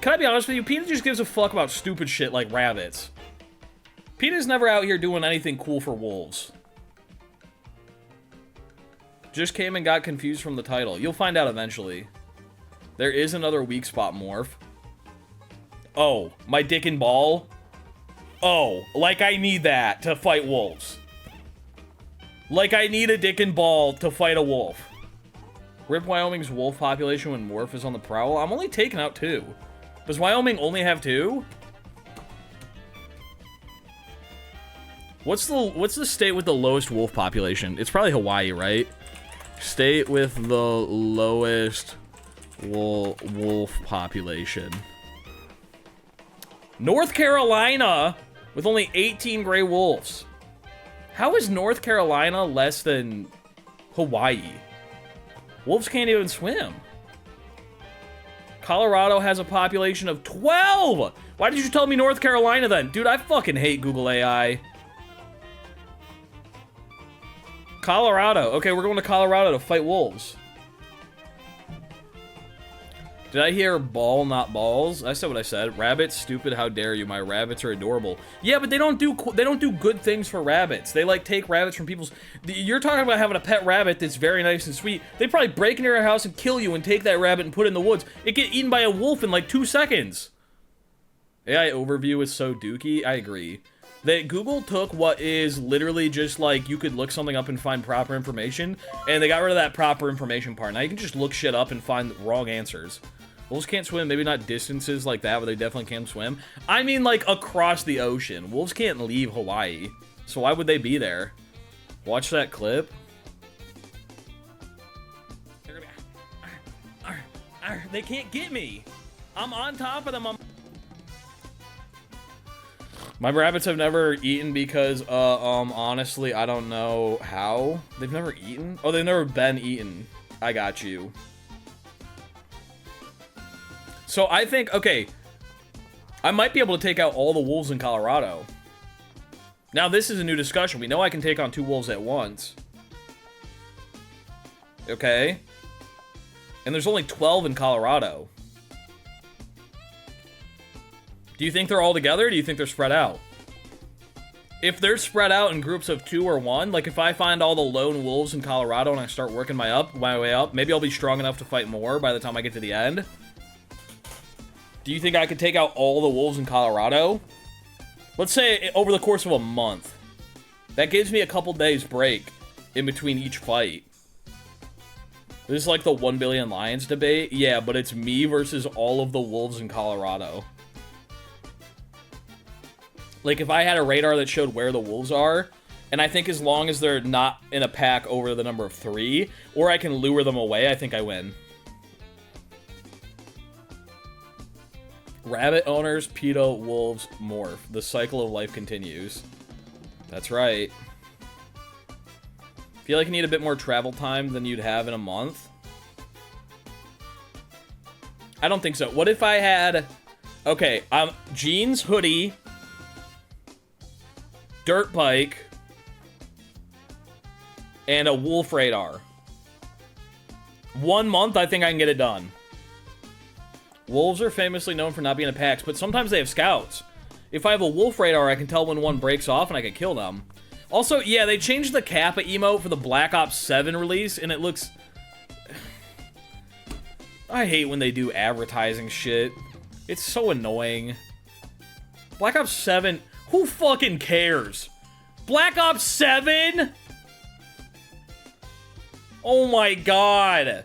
Can I be honest with you? PETA just gives a fuck about stupid shit like rabbits. PETA's never out here doing anything cool for wolves. Just came and got confused from the title. You'll find out eventually. There is another weak spot morph. Oh, my dick and ball? Oh, like I need that to fight wolves. Like I need a dick and ball to fight a wolf. Rip Wyoming's wolf population when morph is on the prowl. I'm only taking out 2. Does Wyoming only have 2? What's the state with the lowest wolf population? It's probably Hawaii, right? State with the lowest wolf population. North Carolina with only 18 gray wolves. How is North Carolina less than Hawaii? Wolves can't even swim. Colorado has a population of 12! Why did you tell me North Carolina then? Dude, I fucking hate Google AI. Colorado. Okay, we're going to Colorado to fight wolves. Did I hear ball, not balls? I said what I said. Rabbits, stupid, how dare you. My rabbits are adorable. Yeah, but they don't do good things for rabbits. They, like, take rabbits from people's... You're talking about having a pet rabbit that's very nice and sweet. They probably break into your house and kill you and take that rabbit and put it in the woods. It get eaten by a wolf in, like, 2 seconds. AI overview is so dookie. I agree. That Google took what is literally just, like, you could look something up and find proper information, and they got rid of that proper information part. Now you can just look shit up and find wrong answers. Wolves can't swim, maybe not distances like that, but they definitely can swim. I mean, like, across the ocean. Wolves can't leave Hawaii, so why would they be there? Watch that clip. They can't get me. I'm on top of them. My rabbits have never eaten because, honestly, I don't know how. They've never eaten? Oh, they've never been eaten. I got you. So I think, okay, I might be able to take out all the wolves in Colorado. Now, this is a new discussion. We know I can take on 2 wolves at once. Okay. And there's only 12 in Colorado. Do you think they're all together, or do you think they're spread out? If they're spread out in groups of 2 or 1, like if I find all the lone wolves in Colorado and I start working my way up, maybe I'll be strong enough to fight more by the time I get to the end. Do you think I could take out all the wolves in Colorado? Let's say over the course of a month. That gives me a couple days break in between each fight. This is like the 1 billion lions debate. Yeah, but it's me versus all of the wolves in Colorado. Like, if I had a radar that showed where the wolves are, and I think as long as they're not in a pack over the number of 3, or I can lure them away, I think I win. Rabbit owners, pedo, wolves, morph. The cycle of life continues. That's right. Feel like you need a bit more travel time than you'd have in a month? I don't think so. What if I had... Okay, jeans, hoodie... dirt bike, and a wolf radar. 1 month, I think I can get it done. Wolves are famously known for not being in packs, but sometimes they have scouts. If I have a wolf radar, I can tell when one breaks off and I can kill them. Also, yeah, they changed the Kappa emote for the Black Ops 7 release, and it looks... I hate when they do advertising shit. It's so annoying. Black Ops 7... Who fucking cares? Black Ops 7? Oh my god.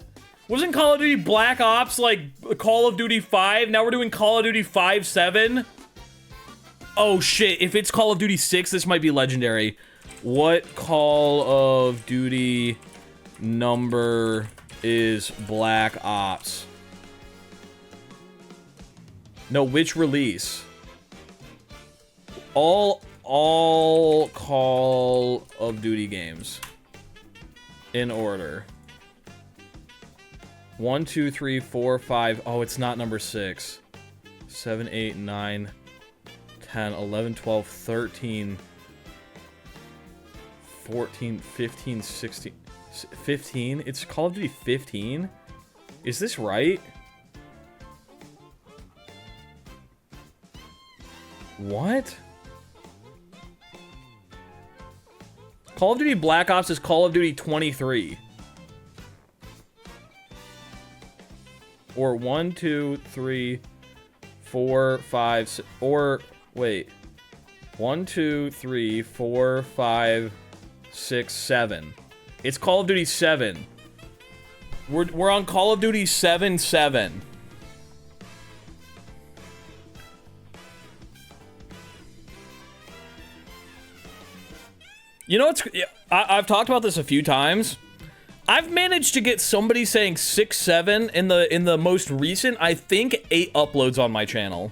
Wasn't Call of Duty Black Ops like Call of Duty 5? Now we're doing Call of Duty 5-7? Oh shit, if it's Call of Duty 6, this might be legendary. What Call of Duty number is Black Ops? No, which release? All Call of Duty games in order. 1, 2, 3, 4, 5. Oh, it's not number 6. 7, 8, 9, 10, 11, 12, 13, 14, 15, 16, 15. It's Call of Duty 15. Is this right? What? Call of Duty Black Ops is Call of Duty 23. Or 1, 2, 3, 4, 5, 6, or wait. 1, 2, 3, 4, 5, 6, 7. It's Call of Duty 7. We're on Call of Duty 7-7. You know what's... I've talked about this a few times. I've managed to get somebody saying 6-7 in the most recent, I think, 8 uploads on my channel.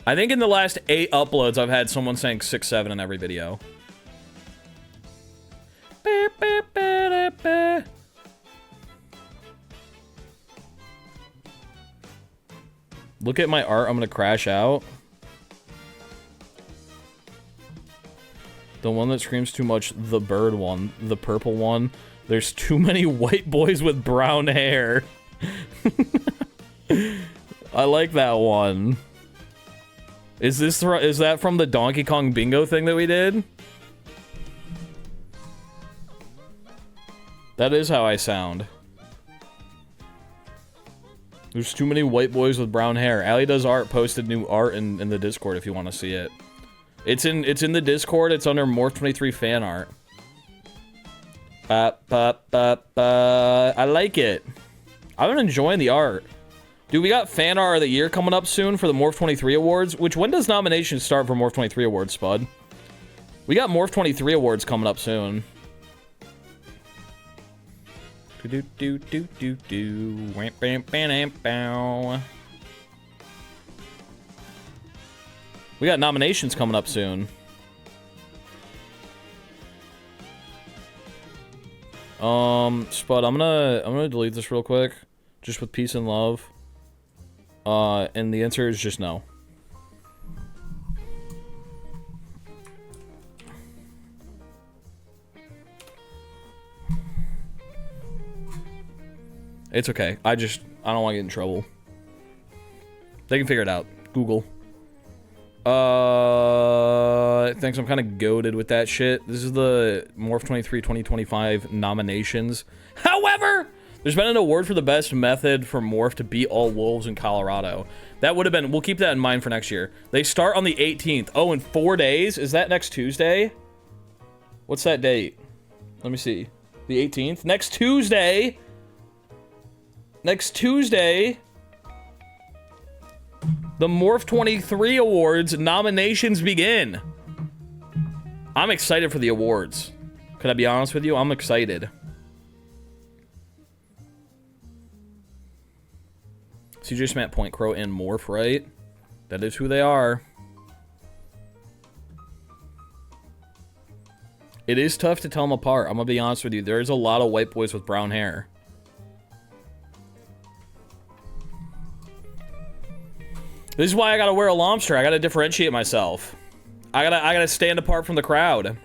I think in the last 8 uploads, I've had someone saying 6-7 in every video. Look at my art, I'm gonna crash out. The one that screams too much, the bird one, the purple one. There's too many white boys with brown hair. I like that one. Is that from the Donkey Kong bingo thing that we did? That is how I sound. There's too many white boys with brown hair. Ali Does Art posted new art in the Discord if you want to see it. It's in the Discord. It's under Morph 23 fan art. I like it. I've been enjoying the art. Dude, we got fan art of the year coming up soon for the Morph 23 awards. When does nominations start for Morph 23 awards, Spud? We got Morph 23 awards coming up soon. Do do do do do. We got nominations coming up soon. Spud, I'm gonna delete this real quick, just with peace and love. And the answer is just no. It's okay. I don't want to get in trouble. They can figure it out. Google. Thanks. I'm kind of goated with that shit. This is the Morph 23 2025 nominations. However, there's been an award for the best method for Morph to beat all wolves in Colorado. That would have been... We'll keep that in mind for next year. They start on the 18th. Oh, in 4 days? Is that next Tuesday? What's that date? Let me see. The 18th? Next Tuesday... Next Tuesday, the Morph 23 Awards nominations begin. I'm excited for the awards. Could I be honest with you? I'm excited. CJ Smat, Point Crow, and Morph, right? That is who they are. It is tough to tell them apart. I'm gonna be honest with you. There's a lot of white boys with brown hair. This is why I gotta wear a lobster. I gotta differentiate myself. I gotta stand apart from the crowd.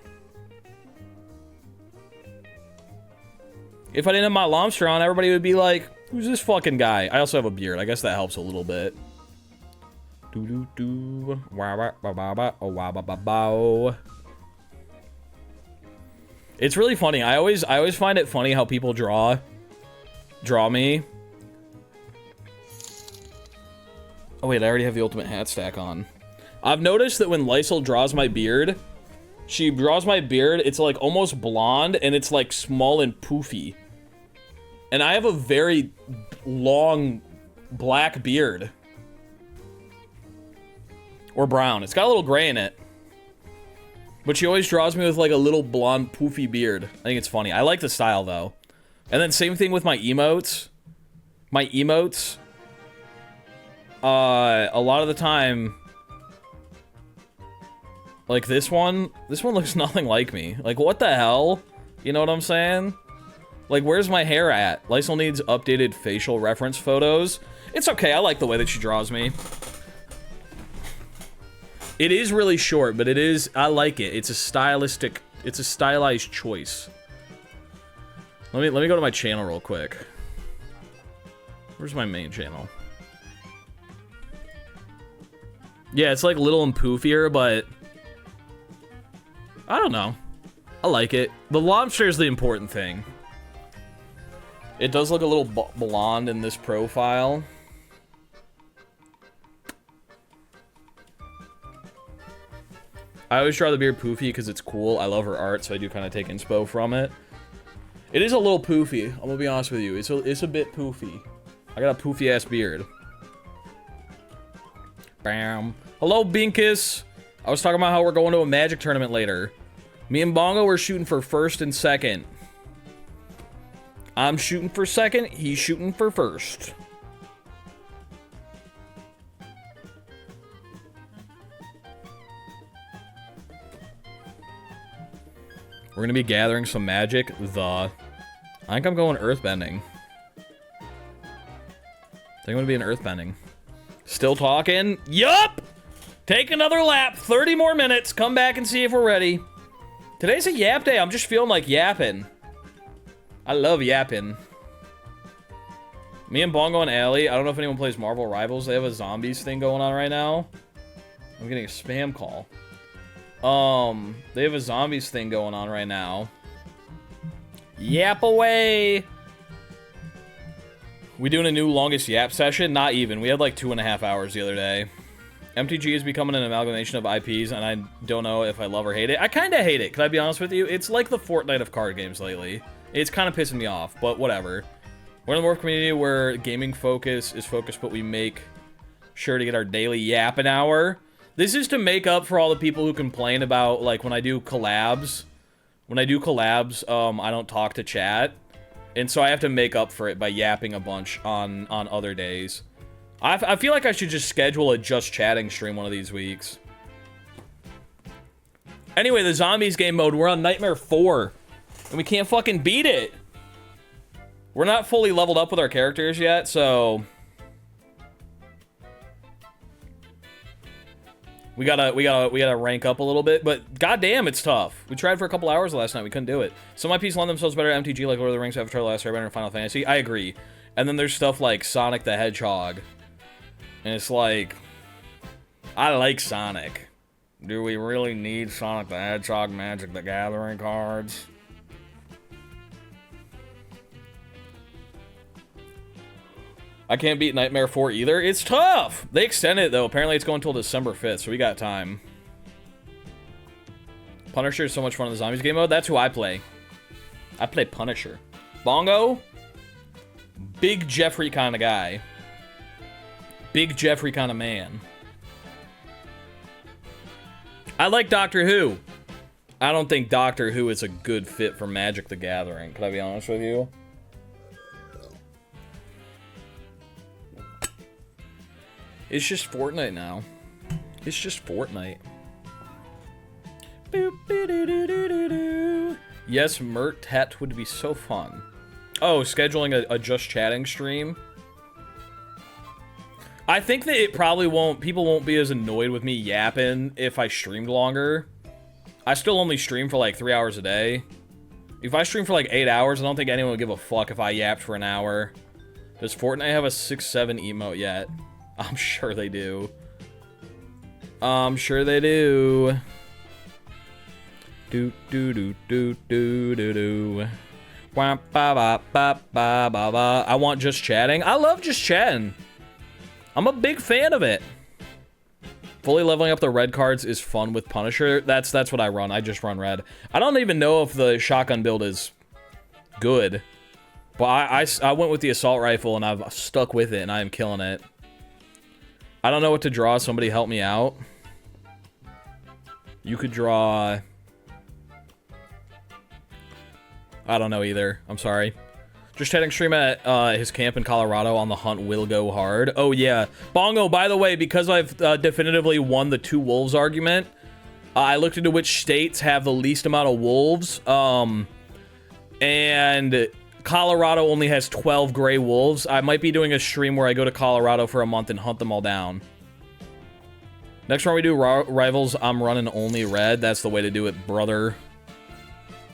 If I didn't have my lobster on, everybody would be like, who's this fucking guy? I also have a beard. I guess that helps a little bit. It's really funny. I always find it funny how people draw me. Oh wait, I already have the ultimate hat stack on. I've noticed that when Lysol draws my beard, she draws my beard, it's like almost blonde and it's like small and poofy. And I have a very long black beard. Or brown. It's got a little gray in it. But she always draws me with like a little blonde poofy beard. I think it's funny. I like the style though. And then same thing with my emotes. My emotes. A lot of the time, like this one looks nothing like me. Like, what the hell? You know what I'm saying? Like, where's my hair at? Lysol needs updated facial reference photos. It's okay, I like the way that she draws me. It is really short, but I like it. It's a stylized choice. Let me go to my channel real quick. Where's my main channel? Yeah, it's like little and poofier, but I don't know. I like it. The lobster is the important thing. It does look a little blonde in this profile. I always draw the beard poofy because it's cool. I love her art, so I do kind of take inspo from it. It is a little poofy. I'm gonna be honest with you. It's a bit poofy. I got a poofy ass beard. Bam. Hello, Binkus. I was talking about how we're going to a Magic tournament later. Me and Bongo are shooting for first and second. I'm shooting for second. He's shooting for first. We're gonna be gathering some magic. I think I'm going earthbending. I think I'm gonna be an earthbending. Still talking? Yup! Take another lap. 30 more minutes. Come back and see if we're ready. Today's a yap day. I'm just feeling like yapping. I love yapping. Me and Bongo and Allie. I don't know if anyone plays Marvel Rivals. They have a zombies thing going on right now. I'm getting a spam call. They have a zombies thing going on right now. Yap away! We doing a new longest yap session? Not even. We had like 2.5 hours the other day. MTG is becoming an amalgamation of IPs, and I don't know if I love or hate it. I kind of hate it, can I be honest with you? It's like the Fortnite of card games lately. It's kind of pissing me off, but whatever. We're in the Morph community where gaming is focused, but we make sure to get our daily yapping hour. This is to make up for all the people who complain about, like, when I do collabs. When I do collabs, I don't talk to chat. And so I have to make up for it by yapping a bunch on other days. I feel like I should just schedule a just chatting stream one of these weeks. Anyway, the zombies game mode, we're on Nightmare 4. And we can't fucking beat it. We're not fully leveled up with our characters yet, so... We gotta rank up a little bit, but goddamn, it's tough. We tried for a couple hours last night, we couldn't do it. Some IPs lend themselves better to MTG, like Lord of the Rings, Avatar: The Last Airbender, and Final Fantasy. I agree. And then there's stuff like Sonic the Hedgehog. And it's like... I like Sonic. Do we really need Sonic the Hedgehog, Magic the Gathering cards? I can't beat Nightmare 4 either. It's tough! They extended it, though. Apparently it's going until December 5th, so we got time. Punisher is so much fun in the zombies game mode. That's who I play. I play Punisher. Bongo? Big Jeffrey kind of guy. Big Jeffrey kind of man. I like Doctor Who. I don't think Doctor Who is a good fit for Magic the Gathering. Can I be honest with you? It's just Fortnite now. It's just Fortnite. Yes, Mertet would be so fun. Oh, scheduling a just chatting stream. I think that it probably won't, people won't be as annoyed with me yapping if I streamed longer. I still only stream for like 3 hours a day. If I stream for like 8 hours, I don't think anyone would give a fuck if I yapped for an hour. Does Fortnite have a 6-7 emote yet? I'm sure they do. I'm sure they do. Do do do do do do do. Ba ba ba ba ba ba. I want just chatting. I love just chatting. I'm a big fan of it. Fully leveling up the red cards is fun with Punisher. That's what I run. I just run red. I don't even know if the shotgun build is good. But I went with the assault rifle and I've stuck with it and I am killing it. I don't know what to draw. Somebody help me out. You could draw... I don't know either. I'm sorry. Just chatting stream at his camp in Colorado on the hunt will go hard. Oh, yeah. Bongo, by the way, because I've definitively won the 2 wolves argument, I looked into which states have the least amount of wolves. And Colorado only has 12 gray wolves. I might be doing a stream where I go to Colorado for a month and hunt them all down. Next round we do rivals, I'm running only red. That's the way to do it, brother.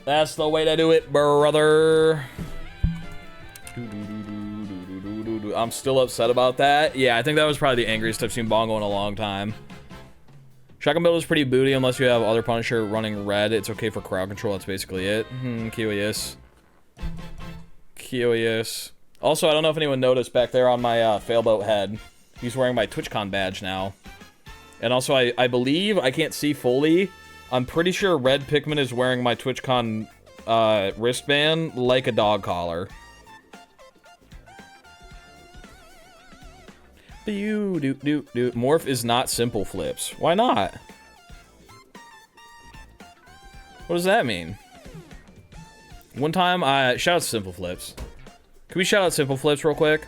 That's the way to do it, brother. I'm still upset about that. Yeah, I think that was probably the angriest I've seen Bongo in a long time. Shotgun build is pretty booty unless you have other Punisher running red. It's okay for crowd control. That's basically it. Curious. Curious. Also, I don't know if anyone noticed back there on my failboat head. He's wearing my TwitchCon badge now. And also, I believe, I can't see fully, I'm pretty sure Red Pikmin is wearing my TwitchCon wristband like a dog collar. Morph is not simple flips. Why not? What does that mean? One time, shout out Simple Flips. Can we shout out Simple Flips real quick?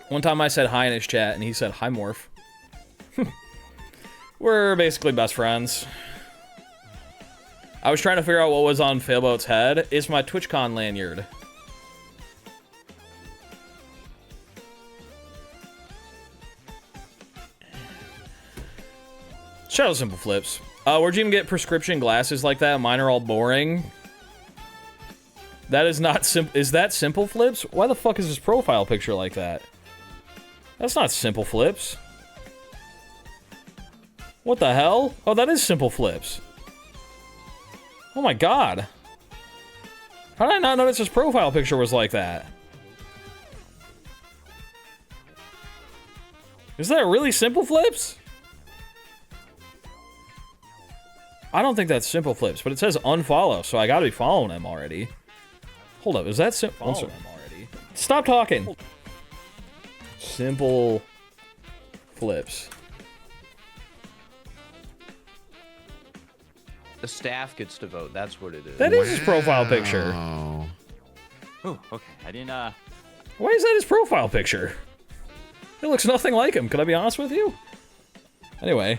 One time I said hi in his chat, and he said, hi, Morph. We're basically best friends. I was trying to figure out what was on Failboat's head. It's my TwitchCon lanyard. Shout out Simple Flips. Where'd you even get prescription glasses like that? Mine are all boring. That is not is that Simple Flips? Why the fuck is his profile picture like that? That's not Simple Flips. What the hell? Oh, that is Simple Flips. Oh my god. How did I not notice his profile picture was like that? Is that really Simple Flips? I don't think that's Simple Flips, but it says unfollow, so I gotta be following him already. Hold up, is that Simple? Stop talking. Simple flips. The staff gets to vote. That's what it is. That is his profile picture. Oh. Oh, okay. I didn't, Why is that his profile picture? It looks nothing like him. Can I be honest with you? Anyway.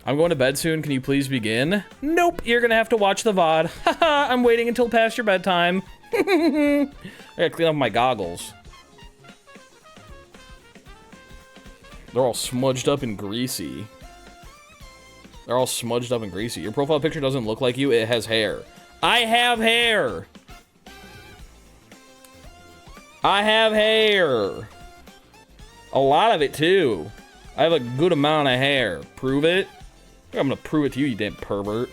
I'm going to bed soon. Can you please begin? Nope. You're going to have to watch the VOD. Haha. I'm waiting until past your bedtime. I gotta clean up my goggles. They're all smudged up and greasy. They're all smudged up and greasy. Your profile picture doesn't look like you. It has hair. I have hair. I have hair. A lot of it, too. I have a good amount of hair. Prove it? I'm gonna prove it to you, you damn pervert.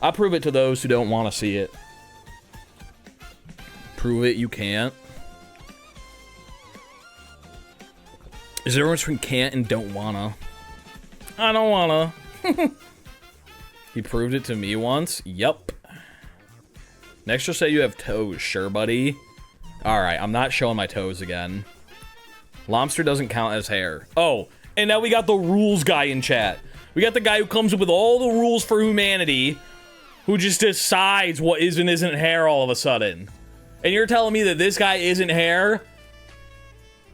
I prove it to those who don't want to see it. Prove it, you can't. Is there a difference between can't and don't wanna? I don't wanna. He proved it to me once. Yup. Next, you'll say you have toes. Sure, buddy. Alright, I'm not showing my toes again. Lobster doesn't count as hair. Oh, and now we got the rules guy in chat. We got the guy who comes up with all the rules for humanity, who just decides what is and isn't hair all of a sudden. And you're telling me that this guy isn't hair?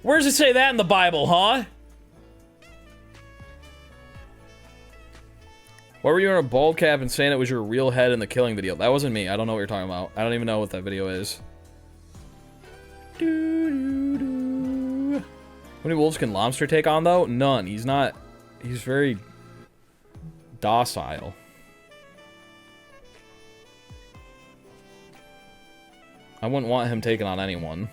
Where does it say that in the Bible, huh? Why were you wearing a bald cap and saying it was your real head in the killing video? That wasn't me. I don't know what you're talking about. I don't even know what that video is. How many wolves can Lobster take on, though? None. He's not... He's very... docile. I wouldn't want him taking on anyone.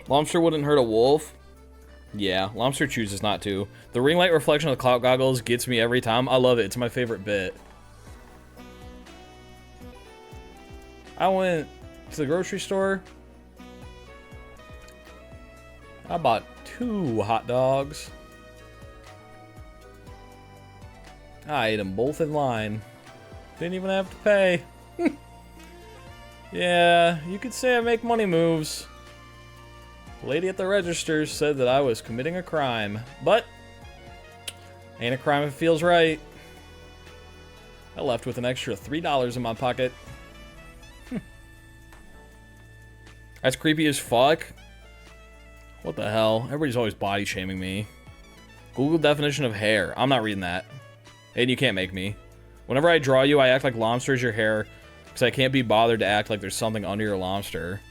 Lobster wouldn't hurt a wolf. Yeah, Lobster chooses not to. The ring light reflection of the clout goggles gets me every time. I love it. It's my favorite bit. I went to the grocery store. I bought 2 hot dogs. I ate them both in line. Didn't even have to pay. Yeah, you could say I make money moves. The lady at the register said that I was committing a crime, but ain't a crime if it feels right. I left with an extra $3 in my pocket. That's creepy as fuck. What the hell? Everybody's always body shaming me. Google definition of hair. I'm not reading that. And you can't make me. Whenever I draw you, I act like lobster is your hair because I can't be bothered to act like there's something under your lobster.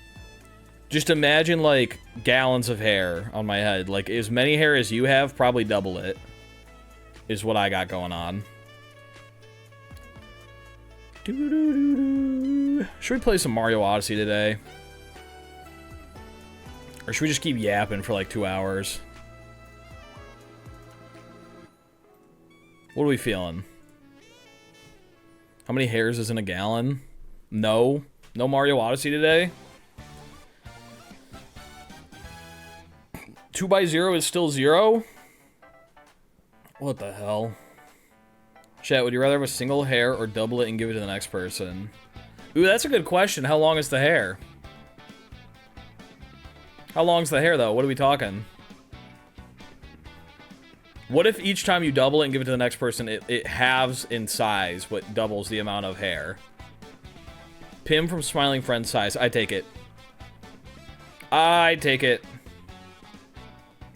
Just imagine, like, gallons of hair on my head. Like, as many hair as you have, probably double it. Is what I got going on. Should we play some Mario Odyssey today? Or should we just keep yapping for, like, 2 hours? What are we feeling? How many hairs is in a gallon? No. No Mario Odyssey today? 2 by 0 is still 0? What the hell? Chat, would you rather have a single hair or double it and give it to the next person? Ooh, that's a good question. How long is the hair? How long's the hair, though? What are we talking? What if each time you double it and give it to the next person, it halves in size, what doubles the amount of hair? Pim from Smiling Friend size. I take it. I take it.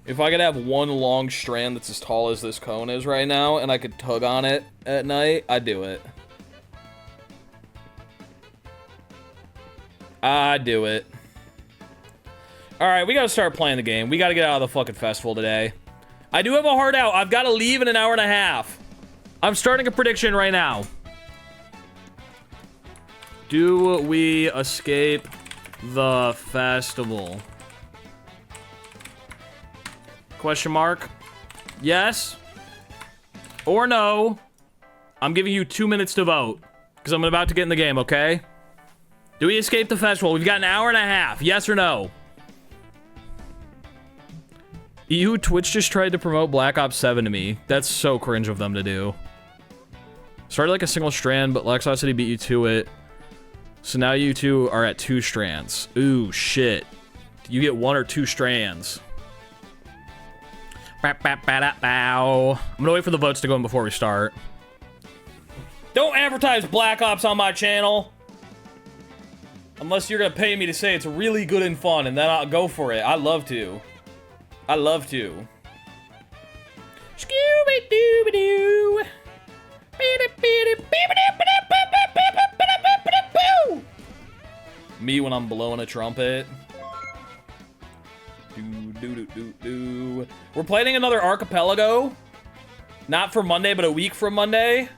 If I could have one long strand that's as tall as this cone is right now, and I could tug on it at night, I'd do it. I'd do it. Alright, we gotta start playing the game. We gotta get out of the fucking festival today. I do have a hard out. I've gotta leave in an hour and a half. I'm starting a prediction right now. Do we escape the festival? Question mark. Yes. Or no. I'm giving you 2 minutes to vote. Because I'm about to get in the game, okay? Do we escape the festival? We've got an hour and a half. Yes or no? Twitch just tried to promote Black Ops 7 to me. That's so cringe of them to do. Started like a single strand, but Lexosity beat you to it. So now you two are at 2 strands. Ooh, shit. You get 1 or 2 strands. I'm gonna wait for the votes to go in before we start. Don't advertise Black Ops on my channel. Unless you're gonna pay me to say it's really good and fun, and then I'll go for it. I'd love to. I'd love to. Scooby-Dooby-Doo. Me when I'm blowing a trumpet. We're planning another archipelago. Not for Monday, but a week from Monday.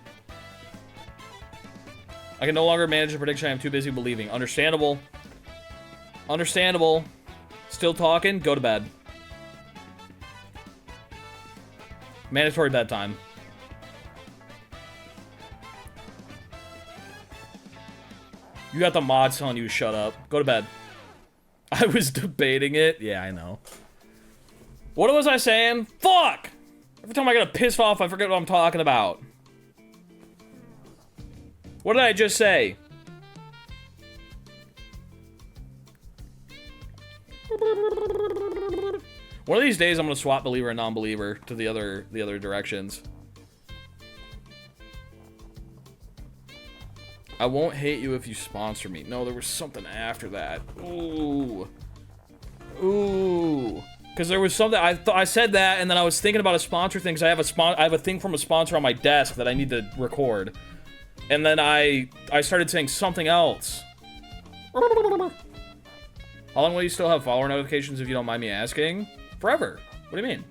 I can no longer manage the prediction. I'm too busy believing. Understandable. Understandable. Still talking? Go to bed. Mandatory bedtime. You got the mods telling you to shut up. Go to bed. I was debating it. Yeah, I know. What was I saying? Fuck! Every time I get pissed off, I forget what I'm talking about. What did I just say? One of these days, I'm gonna swap believer and non-believer to the other directions. I won't hate you if you sponsor me. No, there was something after that. Ooh. Ooh. Because there was something, I said that, and then I was thinking about a sponsor thing, because I have a thing from a sponsor on my desk that I need to record. And then I started saying something else. How long will you still have follower notifications if you don't mind me asking? Forever. What do you mean?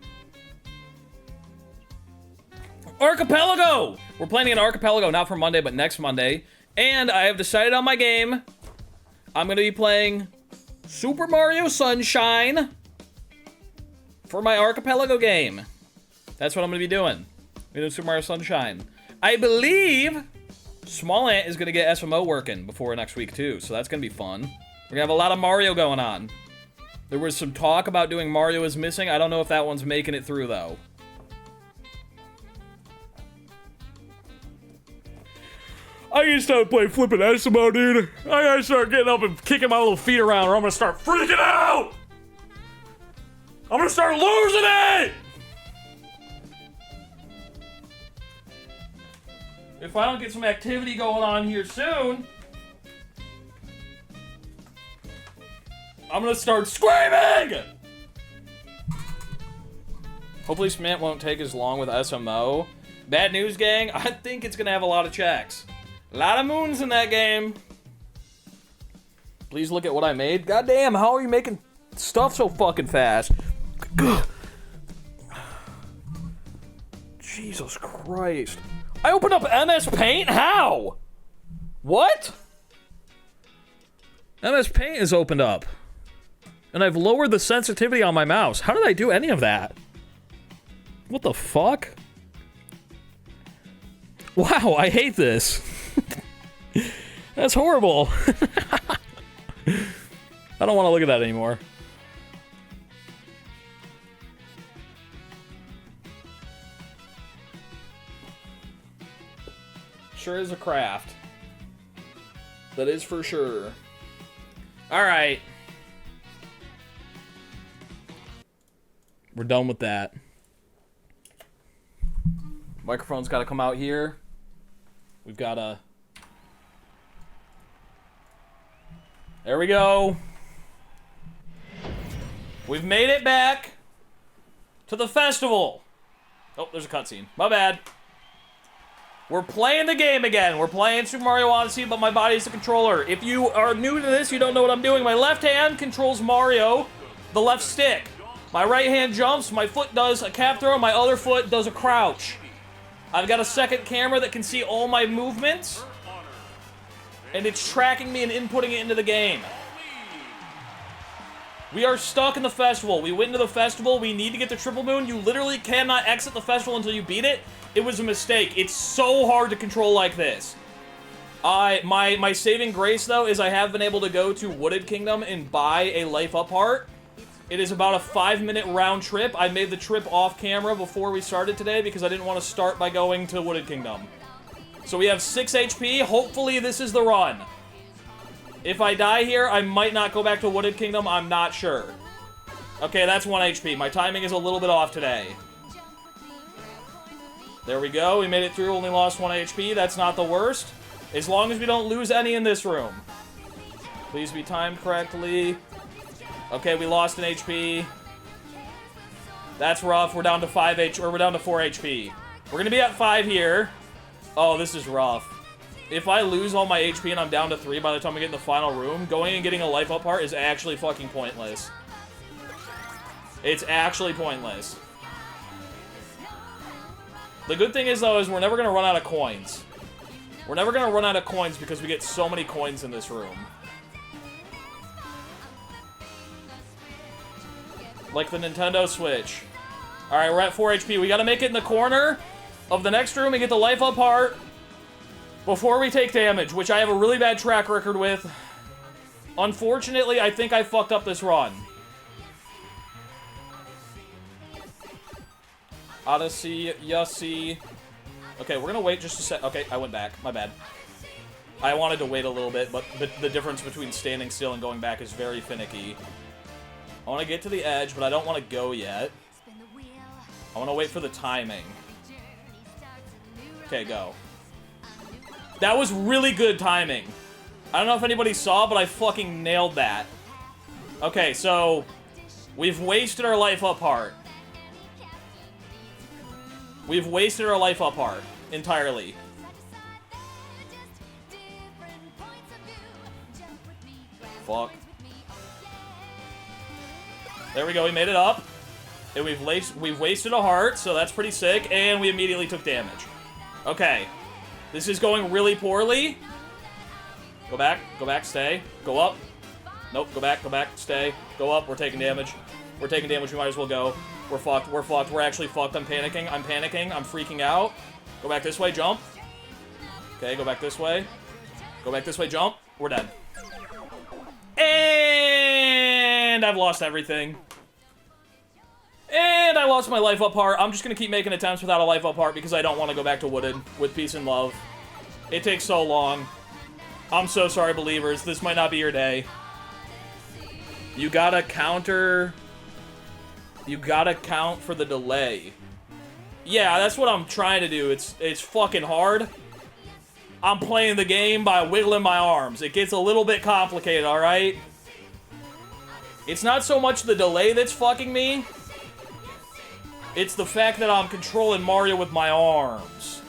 Archipelago! We're planning an archipelago, not for Monday, but next Monday. And I have decided on my game. I'm going to be playing Super Mario Sunshine for my archipelago game. That's what I'm going to be doing. I'm doing Super Mario Sunshine. I believe Small Ant is going to get SMO working before next week, too. So that's going to be fun. We're going to have a lot of Mario going on. There was some talk about doing Mario is Missing. I don't know if that one's making it through, though. I gotta start playing flipping SMO, dude. I gotta start getting up and kicking my little feet around, or I'm gonna start freaking out! I'm gonna start losing it! If I don't get some activity going on here soon, I'm gonna start screaming! Hopefully Smant won't take as long with SMO. Bad news, gang, I think it's gonna have a lot of checks. A lot of moons in that game. Please look at what I made. Goddamn, how are you making stuff so fucking fast? Jesus Christ. I opened up MS Paint? How? What? MS Paint is opened up. And I've lowered the sensitivity on my mouse. How did I do any of that? What the fuck? Wow, I hate this. That's horrible. I don't want to look at that anymore. Sure is a craft. That is for sure. Alright. We're done with that. Microphone's got to come out here. We've got to... There we go. We've made it back to the festival. Oh, there's a cutscene. My bad. We're playing the game again. We're playing Super Mario Odyssey, but my body's the controller. If you are new to this, you don't know what I'm doing. My left hand controls Mario, the left stick. My right hand jumps, my foot does a cap throw, my other foot does a crouch. I've got a second camera that can see all my movements, and it's tracking me and inputting it into the game. We are stuck in the festival. We went into the festival. We need to get the triple moon. You literally cannot exit the festival until you beat it. It was a mistake. It's so hard to control like this. My saving grace, though, is I have been able to go to Wooded Kingdom and buy a Life Up heart. It is about a 5-minute round trip. I made the trip off camera before we started today because I didn't want to start by going to Wooded Kingdom. So we have 6 HP. Hopefully this is the run. If I die here, I might not go back to Wooded Kingdom. I'm not sure. Okay, that's 1 HP. My timing is a little bit off today. There we go. We made it through. Only lost 1 HP. That's not the worst. As long as we don't lose any in this room. Please be timed correctly. Okay, we lost an HP. That's rough. We're down to 4 HP. We're gonna be at 5 here. Oh, this is rough. If I lose all my HP and I'm down to 3 by the time we get in the final room, going and getting a life up heart is actually fucking pointless. It's actually pointless. The good thing is, though, is we're never gonna run out of coins. We're never gonna run out of coins because we get so many coins in this room. Like the Nintendo Switch. Alright, we're at 4 HP. We gotta make it in the corner of the next room and get the life up heart before we take damage, which I have a really bad track record with. Unfortunately, I think I fucked up this run. Odyssey, Yussie. Okay, we're gonna wait just a sec. Okay, I went back. My bad. I wanted to wait a little bit, but the difference between standing still and going back is very finicky. I want to get to the edge, but I don't want to go yet. I want to wait for the timing. Okay, go. That was really good timing. I don't know if anybody saw, but I fucking nailed that. Okay, so we've wasted our life up heart. We've wasted our life up heart entirely. Fuck. There we go, we made it up. And we've wasted a heart, so that's pretty sick, and we immediately took damage. Okay. This is going really poorly. Go back, stay. Go up. Nope, go back, stay. Go up, we're taking damage. We're taking damage, we might as well go. We're fucked, we're actually fucked. I'm panicking, I'm freaking out. Go back this way, jump. Okay, go back this way. Go back this way, jump. We're dead. And I've lost everything. And I lost my life up heart. I'm just gonna keep making attempts without a life up heart because I don't want to go back to Wooded with peace and love. It takes so long. I'm so sorry, believers. This might not be your day. You gotta counter... You gotta count for the delay. Yeah, that's what I'm trying to do. It's fucking hard. I'm playing the game by wiggling my arms. It gets a little bit complicated, alright? It's not so much the delay that's fucking me. It's the fact that I'm controlling Mario with my arms.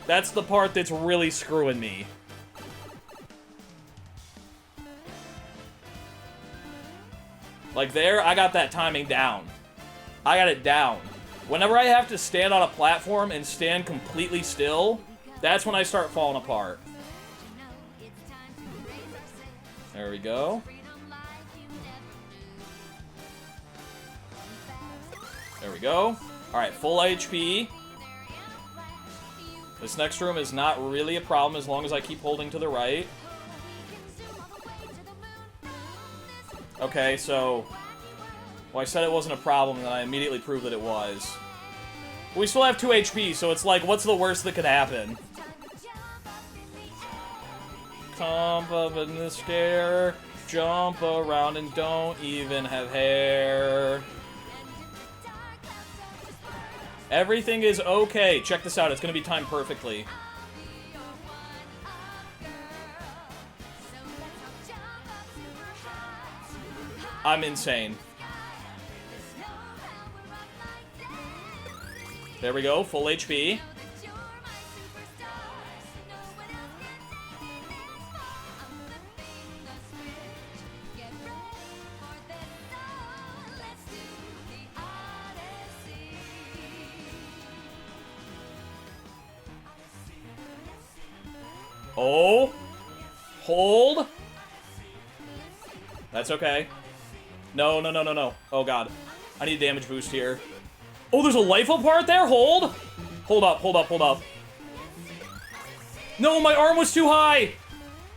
That's the part that's really screwing me. Like there, I got that timing down. I got it down. Whenever I have to stand on a platform and stand completely still, that's when I start falling apart. There we go. There we go. Alright, full HP. This next room is not really a problem as long as I keep holding to the right. Okay, so... Well, I said it wasn't a problem, and then I immediately proved that it was. We still have 2 HP, so it's like, what's the worst that could happen? Come up in the stair, jump around and don't even have hair. Everything is okay. Check this out, it's gonna be timed perfectly. I'm insane. There we go, full HP. Oh. Hold. That's okay. No, no, no, no, no. Oh, God. I need a damage boost here. Oh, there's a life up part there? Hold. Hold up, hold up, hold up. No, my arm was too high.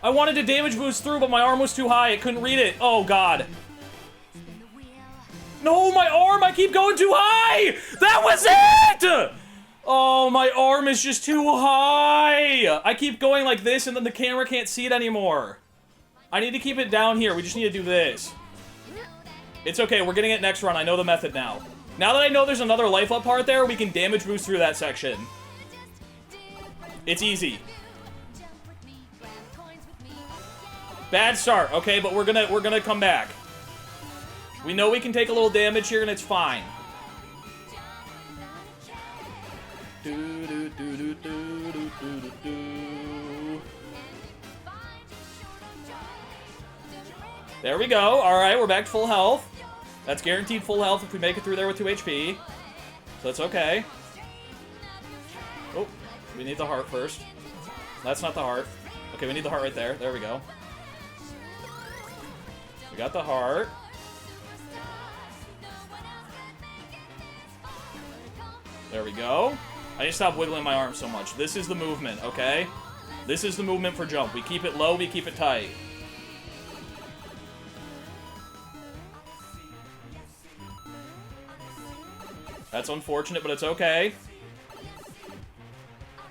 I wanted to damage boost through, but my arm was too high. I couldn't read it. Oh, God. No, my arm! I keep going too high! That was it! Oh, my arm is just too high! I keep going like this, and then the camera can't see it anymore. I need to keep it down here. We just need to do this. It's okay. We're getting it next run. I know the method now. Now that I know there's another life up part there, we can damage boost through that section. It's easy. Bad start. Okay, but we're gonna come back. We know we can take a little damage here, and it's fine. There we go. Alright, we're back to full health. That's guaranteed full health if we make it through there with 2 HP. So that's okay. Oh, we need the heart first. That's not the heart. Okay, we need the heart right there. There we go. We got the heart. There we go. I need to stop wiggling my arm so much. This is the movement, okay? This is the movement for jump. We keep it low, we keep it tight. That's unfortunate, but it's okay.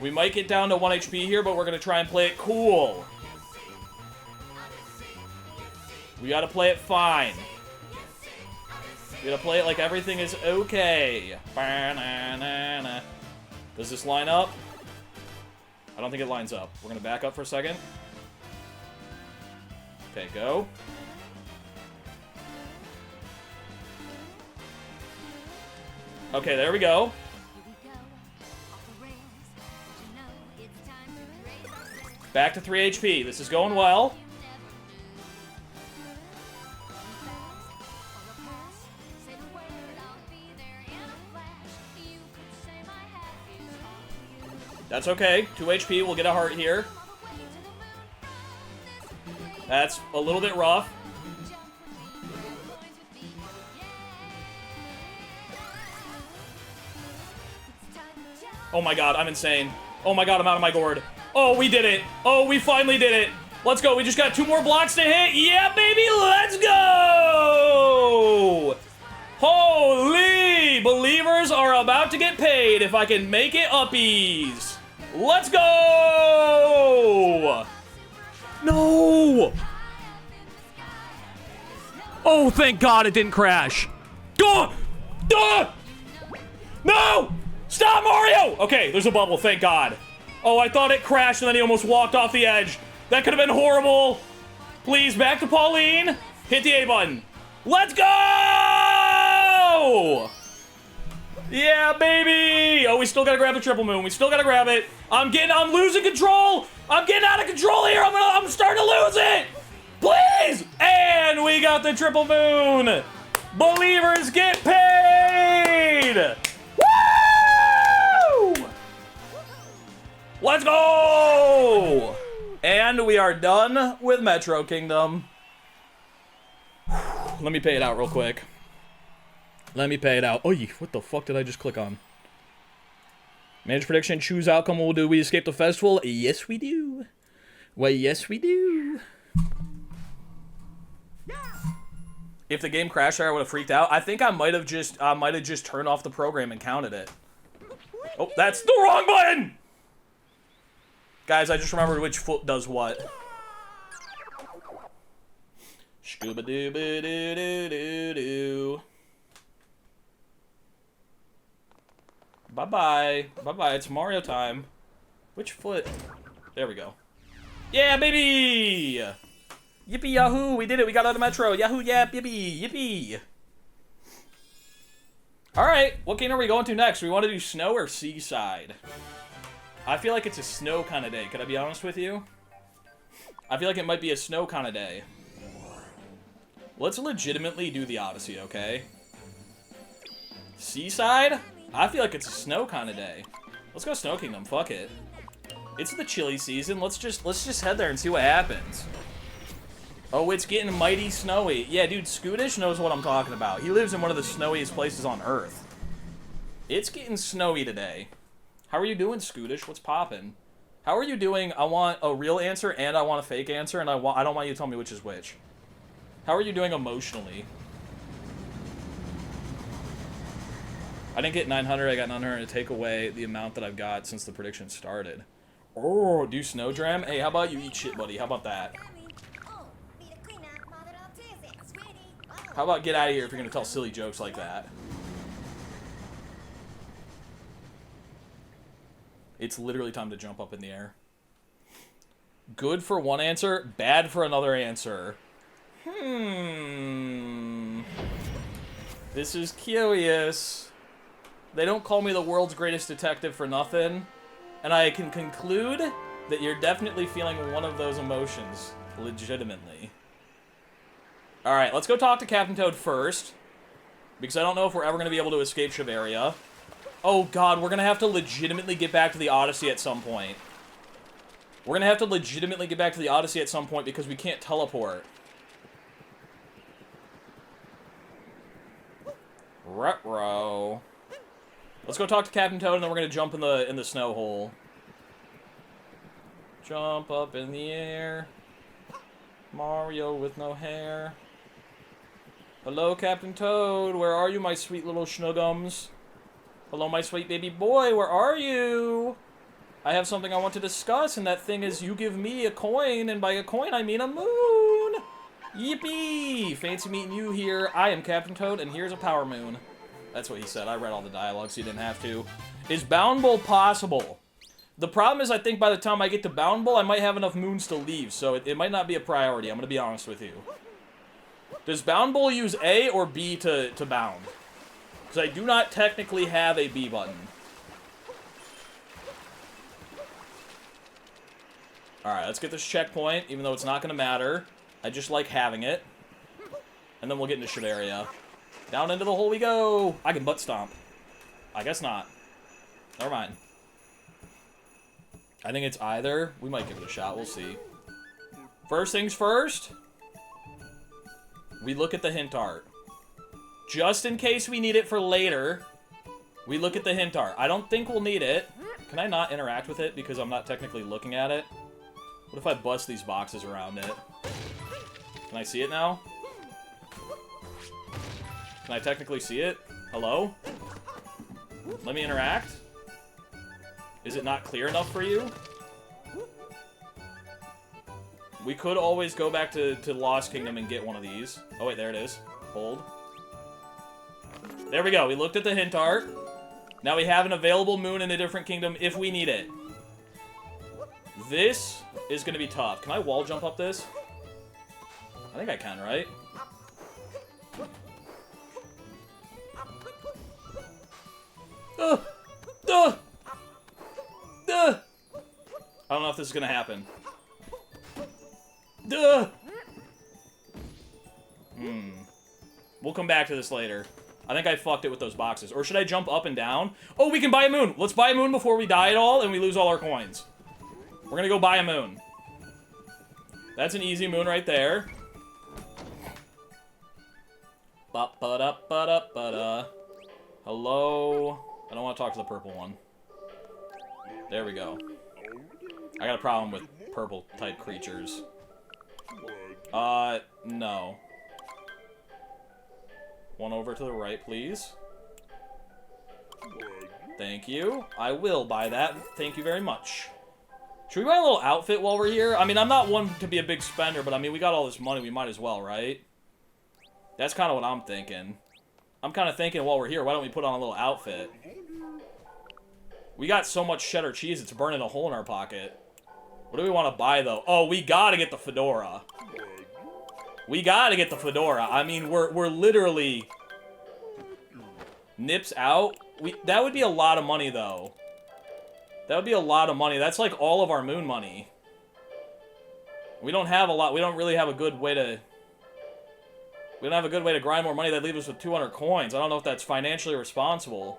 We might get down to 1 HP here, but we're going to try and play it cool. We got to play it fine. We got to play it like everything is okay. Does this line up? I don't think it lines up. We're going to back up for a second. Okay, go. Okay, there we go. Back to 3 HP. This is going well. That's okay. 2 HP. We'll get a heart here. That's a little bit rough. Oh my god, I'm insane. Oh my god, I'm out of my gourd. Oh, we did it. Oh, we finally did it. Let's go. We just got 2 more blocks to hit. Yeah, baby, let's go! Holy! Believers are about to get paid if I can make it uppies. Let's go! No! Oh, thank God it didn't crash. Duh! Duh! No! Stop, Mario! Okay, there's a bubble, thank God. Oh, I thought it crashed and then he almost walked off the edge. That could have been horrible. Please, back to Pauline. Hit the A button. Let's go! Yeah, baby! Oh, we still gotta grab the triple moon. We still gotta grab it. I'm losing control! I'm getting out of control here! I'm starting to lose it! Please! And we got the triple moon! Believers get paid! Woo! Let's go! And we are done with Metro Kingdom. Let me pay it out real quick. Let me pay it out. Oh, what the fuck did I just click on? Manage prediction, choose outcome. What do we escape the festival? Yes, we do. Well, yes, we do. If the game crashed there, I would have freaked out. I think I might have just turned off the program and counted it. Oh, that's the wrong button! Guys, I just remembered which foot does what. Scooba-doo-ba-doo-doo-doo-doo. Bye-bye. Bye-bye. It's Mario time. Which foot? There we go. Yeah, baby! Yippee yahoo! We did it. We got out of Metro. Yahoo yap! Yippee! Yippee! Alright. What game are we going to next? We want to do snow or seaside? I feel like it's a snow kind of day. Could I be honest with you? I feel like it might be a snow kind of day. Let's legitimately do the Odyssey, okay? Seaside? I feel like it's a snow kind of day. Let's go Snow Kingdom. Fuck it. It's the chilly season. Let's just head there and see what happens. Oh, it's getting mighty snowy. Yeah, dude, Scootish knows what I'm talking about. He lives in one of the snowiest places on Earth. It's getting snowy today. How are you doing, Scootish? What's poppin'? How are you doing? I want a real answer and I want a fake answer, and I don't want you to tell me which is which. How are you doing emotionally? I didn't get 900, I got 900 to take away the amount that I've got since the prediction started. Oh, do Snowdram? Hey, how about you eat shit, buddy? How about that? How about get out of here if you're gonna tell silly jokes like that? It's literally time to jump up in the air. Good for one answer, bad for another answer. This is curious. They don't call me the world's greatest detective for nothing. And I can conclude that you're definitely feeling one of those emotions. Legitimately. Alright, let's go talk to Captain Toad first. Because I don't know if we're ever going to be able to escape Shiveria. Oh god, we're going to have to legitimately get back to the Odyssey at some point. We're going to have to legitimately get back to the Odyssey at some point because we can't teleport. Retro. Let's go talk to Captain Toad, and then we're gonna jump in the snow hole. Jump up in the air. Mario with no hair. Hello, Captain Toad. Where are you, my sweet little schnuggums? Hello, my sweet baby boy. Where are you? I have something I want to discuss, and that thing is you give me a coin, and by a coin I mean a moon. Yippee! Fancy meeting you here. I am Captain Toad, and here's a power moon. That's what he said. I read all the dialogue, so you didn't have to. Is Bound Bowl possible? The problem is I think by the time I get to Bound Bowl, I might have enough moons to leave, so it might not be a priority. I'm going to be honest with you. Does Bound Bowl use A or B to bound? Because I do not technically have a B button. Alright, let's get this checkpoint, even though it's not going to matter. I just like having it. And then we'll get into Shiveria. Down into the hole we go! I can butt stomp. I guess not. Never mind. I think it's either. We might give it a shot. We'll see. First things first. We look at the hint art. Just in case we need it for later, we look at the hint art. I don't think we'll need it. Can I not interact with it because I'm not technically looking at it? What if I bust these boxes around it? Can I see it now? Can I technically see it? Hello? Let me interact? Is it not clear enough for you? We could always go back to Lost Kingdom and get one of these. Oh wait, there it is. Hold. There we go. We looked at the hint art. Now we have an available moon in a different kingdom if we need it. This is going to be tough. Can I wall jump up this? I think I can, right? I don't know if this is gonna happen. We'll come back to this later. I think I fucked it with those boxes. Or should I jump up and down? Oh, we can buy a moon! Let's buy a moon before we die at all and we lose all our coins. We're gonna go buy a moon. That's an easy moon right there. Ba-ba-da-ba-da-ba-da. Hello? I don't want to talk to the purple one. There we go. I got a problem with purple-type creatures. No. One over to the right, please. Thank you. I will buy that. Thank you very much. Should we buy a little outfit while we're here? I mean, I'm not one to be a big spender, but I mean, we got all this money, we might as well, right? That's kind of what I'm thinking. I'm kind of thinking while we're here, why don't we put on a little outfit? We got so much cheddar cheese, it's burning a hole in our pocket. What do we want to buy, though? Oh, we gotta get the fedora. We gotta get the fedora. I mean, we're literally... Nips out? That would be a lot of money, though. That would be a lot of money. That's like all of our moon money. We don't have a lot. We don't really have a good way to... We don't have a good way to grind more money. That'd leave us with 200 coins. I don't know if that's financially responsible.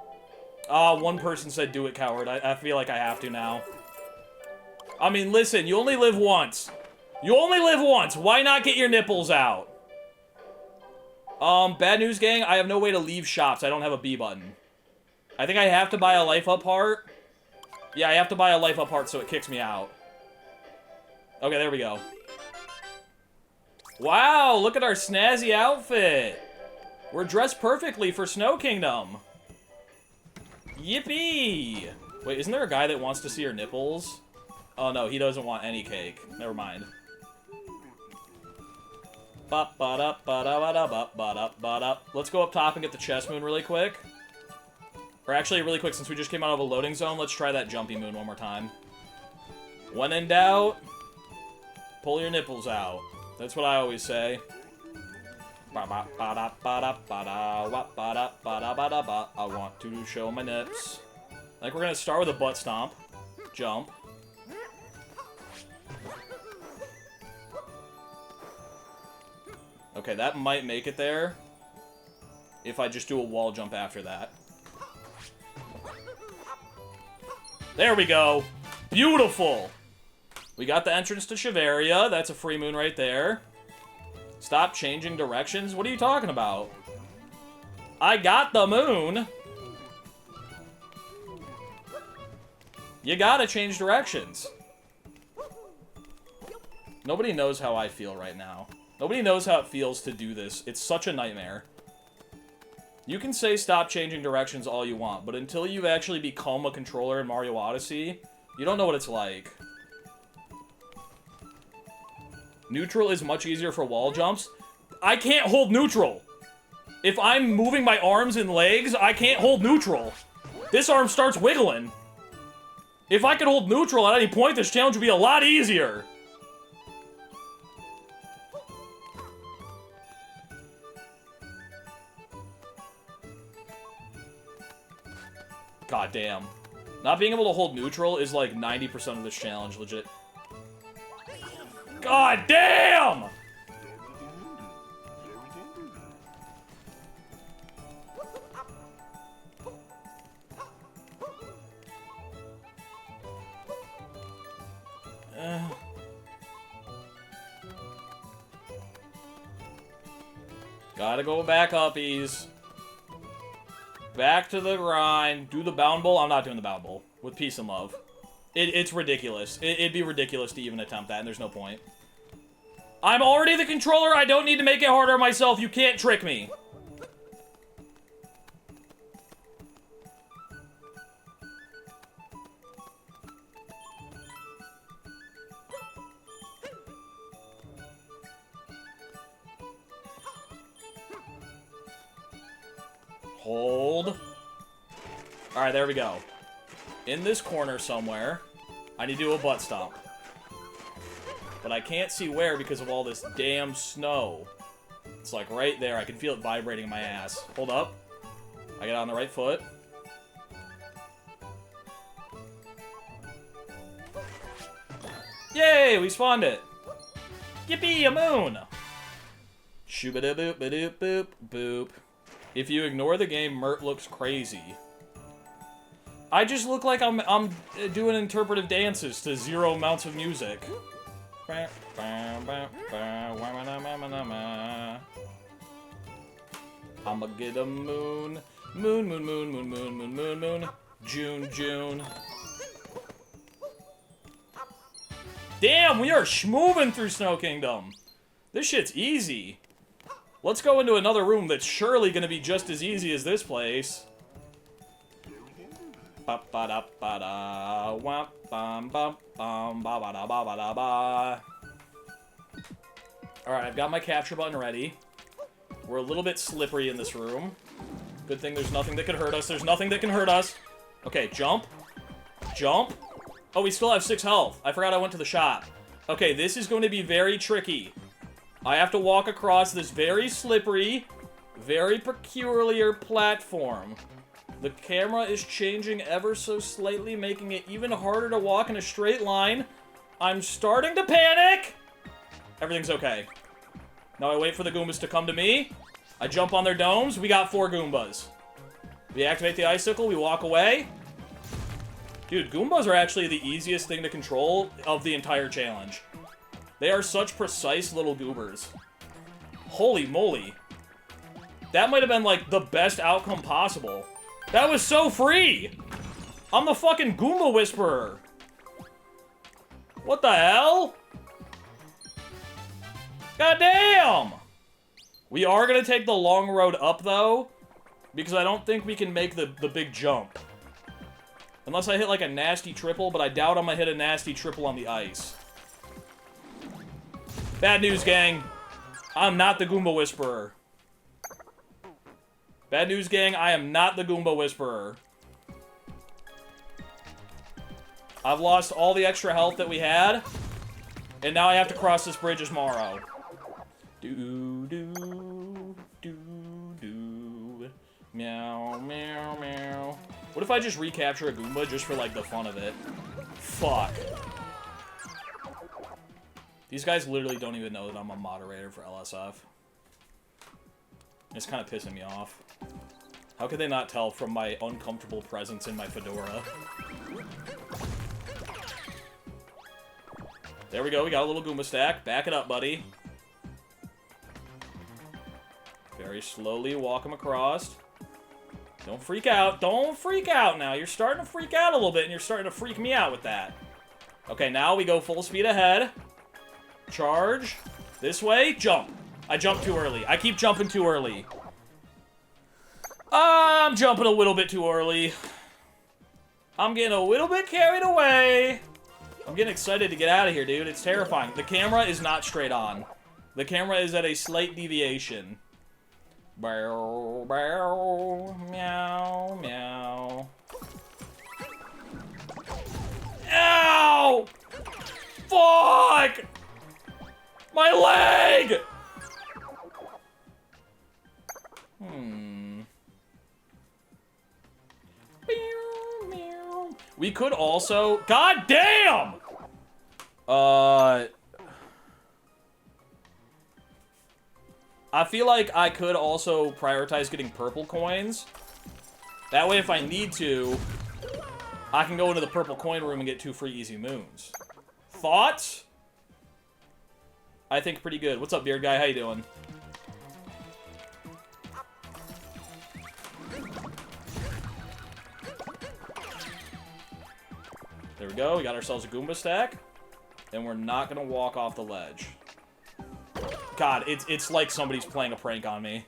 One person said do it, coward. I feel like I have to now. I mean, listen, you only live once. You only live once. Why not get your nipples out? Bad news, gang. I have no way to leave shops. I don't have a B button. I think I have to buy a life up heart. Yeah, I have to buy a life up heart so it kicks me out. Okay, there we go. Wow, look at our snazzy outfit. We're dressed perfectly for Snow Kingdom. Yippee! Wait, isn't there a guy that wants to see her nipples? Oh no, he doesn't want any cake. Never mind. Let's go up top and get the chest moon really quick. Or actually, really quick, since we just came out of a loading zone, let's try that jumpy moon one more time. When in doubt, pull your nipples out. That's what I always say. I want to show my nips. I think we're gonna start with a butt stomp. Jump. Okay, that might make it there. If I just do a wall jump after that. There we go! Beautiful! We got the entrance to Shiveria. That's a free moon right there. Stop changing directions? What are you talking about? I got the moon! You gotta change directions. Nobody knows how I feel right now. Nobody knows how it feels to do this. It's such a nightmare. You can say stop changing directions all you want, but until you actually become a controller in Mario Odyssey, you don't know what it's like. Neutral is much easier for wall jumps. I can't hold neutral. If I'm moving my arms and legs, I can't hold neutral. This arm starts wiggling. If I could hold neutral at any point, this challenge would be a lot easier. God damn. Not being able to hold neutral is like 90% of this challenge, legit. God damn! Gotta go back uppies. Back to the grind. Do the bound bowl. I'm not doing the bound bowl. With peace and love. It's ridiculous. It'd be ridiculous to even attempt that, and there's no point. I'm already the controller. I don't need to make it harder on myself. You can't trick me. Hold. Alright, there we go. In this corner somewhere, I need to do a butt stomp. But I can't see where because of all this damn snow. It's like right there. I can feel it vibrating in my ass. Hold up. I get on the right foot. Yay! We spawned it! Yippee! A moon! Shoo-ba-da-boop-ba-doop-boop boop. If you ignore the game, Mert looks crazy. I just look like I'm doing interpretive dances to zero amounts of music. I'ma get a moon. Moon, moon, moon, moon, moon, moon, moon, moon. June, June. Damn, we are schmoving through Snow Kingdom. This shit's easy. Let's go into another room that's surely gonna be just as easy as this place. Alright, I've got my capture button ready. We're a little bit slippery in this room. Good thing there's nothing that can hurt us. There's nothing that can hurt us. Okay, jump. Jump. Oh, we still have 6 health. I forgot I went to the shop. Okay, this is going to be very tricky. I have to walk across this very slippery, very peculiar platform. The camera is changing ever so slightly, making it even harder to walk in a straight line. I'm starting to panic! Everything's okay. Now I wait for the Goombas to come to me. I jump on their domes. We got 4 Goombas. We activate the icicle. We walk away. Dude, Goombas are actually the easiest thing to control of the entire challenge. They are such precise little goobers. Holy moly. That might have been, like, the best outcome possible. That was so free! I'm the fucking Goomba Whisperer. What the hell? God damn! We are gonna take the long road up, though, because I don't think we can make the big jump. Unless I hit like a nasty triple, but I doubt I'm gonna hit a nasty triple on the ice. Bad news, gang. I'm not the Goomba Whisperer. Bad news, gang. I am not the Goomba Whisperer. I've lost all the extra health that we had, and now I have to cross this bridge as Morrow. Do do do do. Meow meow meow. What if I just recapture a Goomba just for like the fun of it? Fuck. These guys literally don't even know that I'm a moderator for LSF. It's kind of pissing me off. How could they not tell from my uncomfortable presence in my fedora? There we go, we got a little Goomba stack. Back it up, buddy. Very slowly walk him across. Don't freak out. Don't freak out now. You're starting to freak out a little bit, and you're starting to freak me out with that. Okay, now we go full speed ahead. Charge. This way. Jump. I jumped too early. I keep jumping too early. I'm jumping a little bit too early. I'm getting a little bit carried away. I'm getting excited to get out of here, dude. It's terrifying. The camera is not straight on. The camera is at a slight deviation. Bow, bow, meow, meow. Ow! Fuck! My leg! We could also... God damn! I feel like I could also prioritize getting purple coins. That way, if I need to, I can go into the purple coin room and get 2 free easy moons. Thoughts? I think pretty good. What's up, beard guy? How you doing? There we go. We got ourselves a Goomba stack. And we're not going to walk off the ledge. God, it's like somebody's playing a prank on me.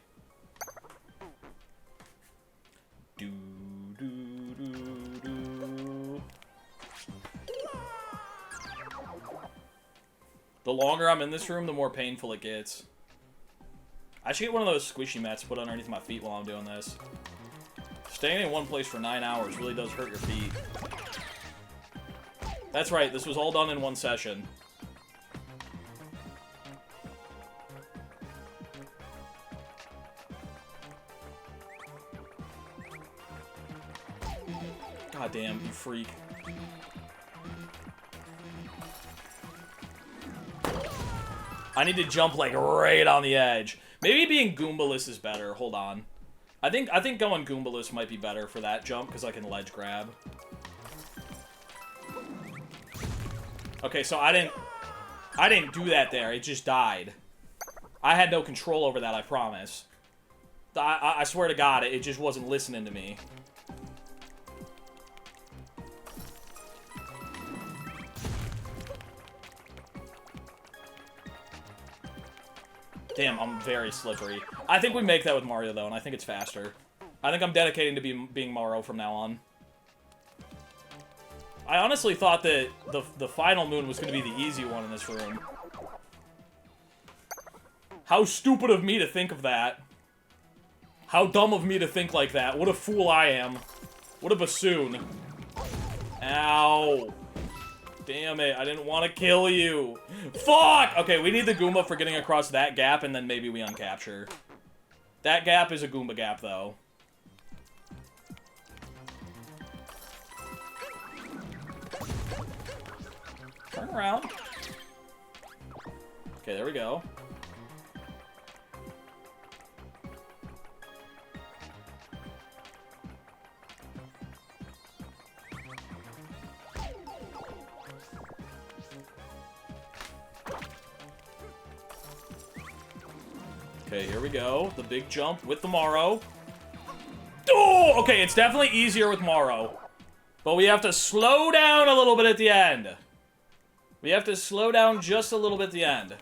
Do, do, do, do. The longer I'm in this room, the more painful it gets. I should get one of those squishy mats to put underneath my feet while I'm doing this. Staying in one place for 9 hours really does hurt your feet. That's right, this was all done in one session. God damn, you freak. I need to jump, like, right on the edge. Maybe being Goombaless is better. Hold on. I think going Goombaless might be better for that jump, because I can ledge grab. Okay, so I didn't do that there. It just died. I had no control over that, I promise. I swear to God, it just wasn't listening to me. Damn, I'm very slippery. I think we make that with Mario, though, and I think it's faster. I think I'm dedicating to being Mario from now on. I honestly thought that the final moon was going to be the easy one in this room. How stupid of me to think of that. How dumb of me to think like that. What a fool I am. What a bassoon. Ow. Damn it, I didn't want to kill you. Fuck! Okay, we need the Goomba for getting across that gap, and then maybe we uncapture. That gap is a Goomba gap, though. Turn around. Okay, there we go. Okay, here we go. The big jump with the Morrow. Oh! Okay, it's definitely easier with Morrow. But we have to slow down a little bit at the end. We have to slow down just a little bit at the end.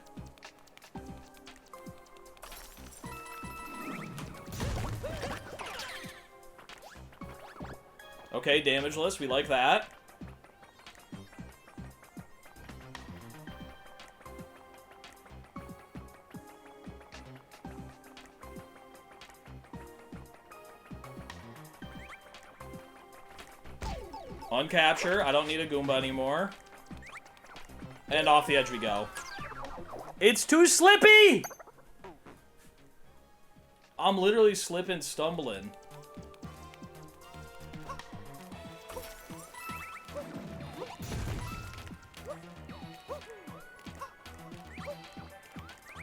Okay, damageless. We like that. Uncapture. I don't need a Goomba anymore. And off the edge we go. It's too slippy! I'm literally slipping, stumbling.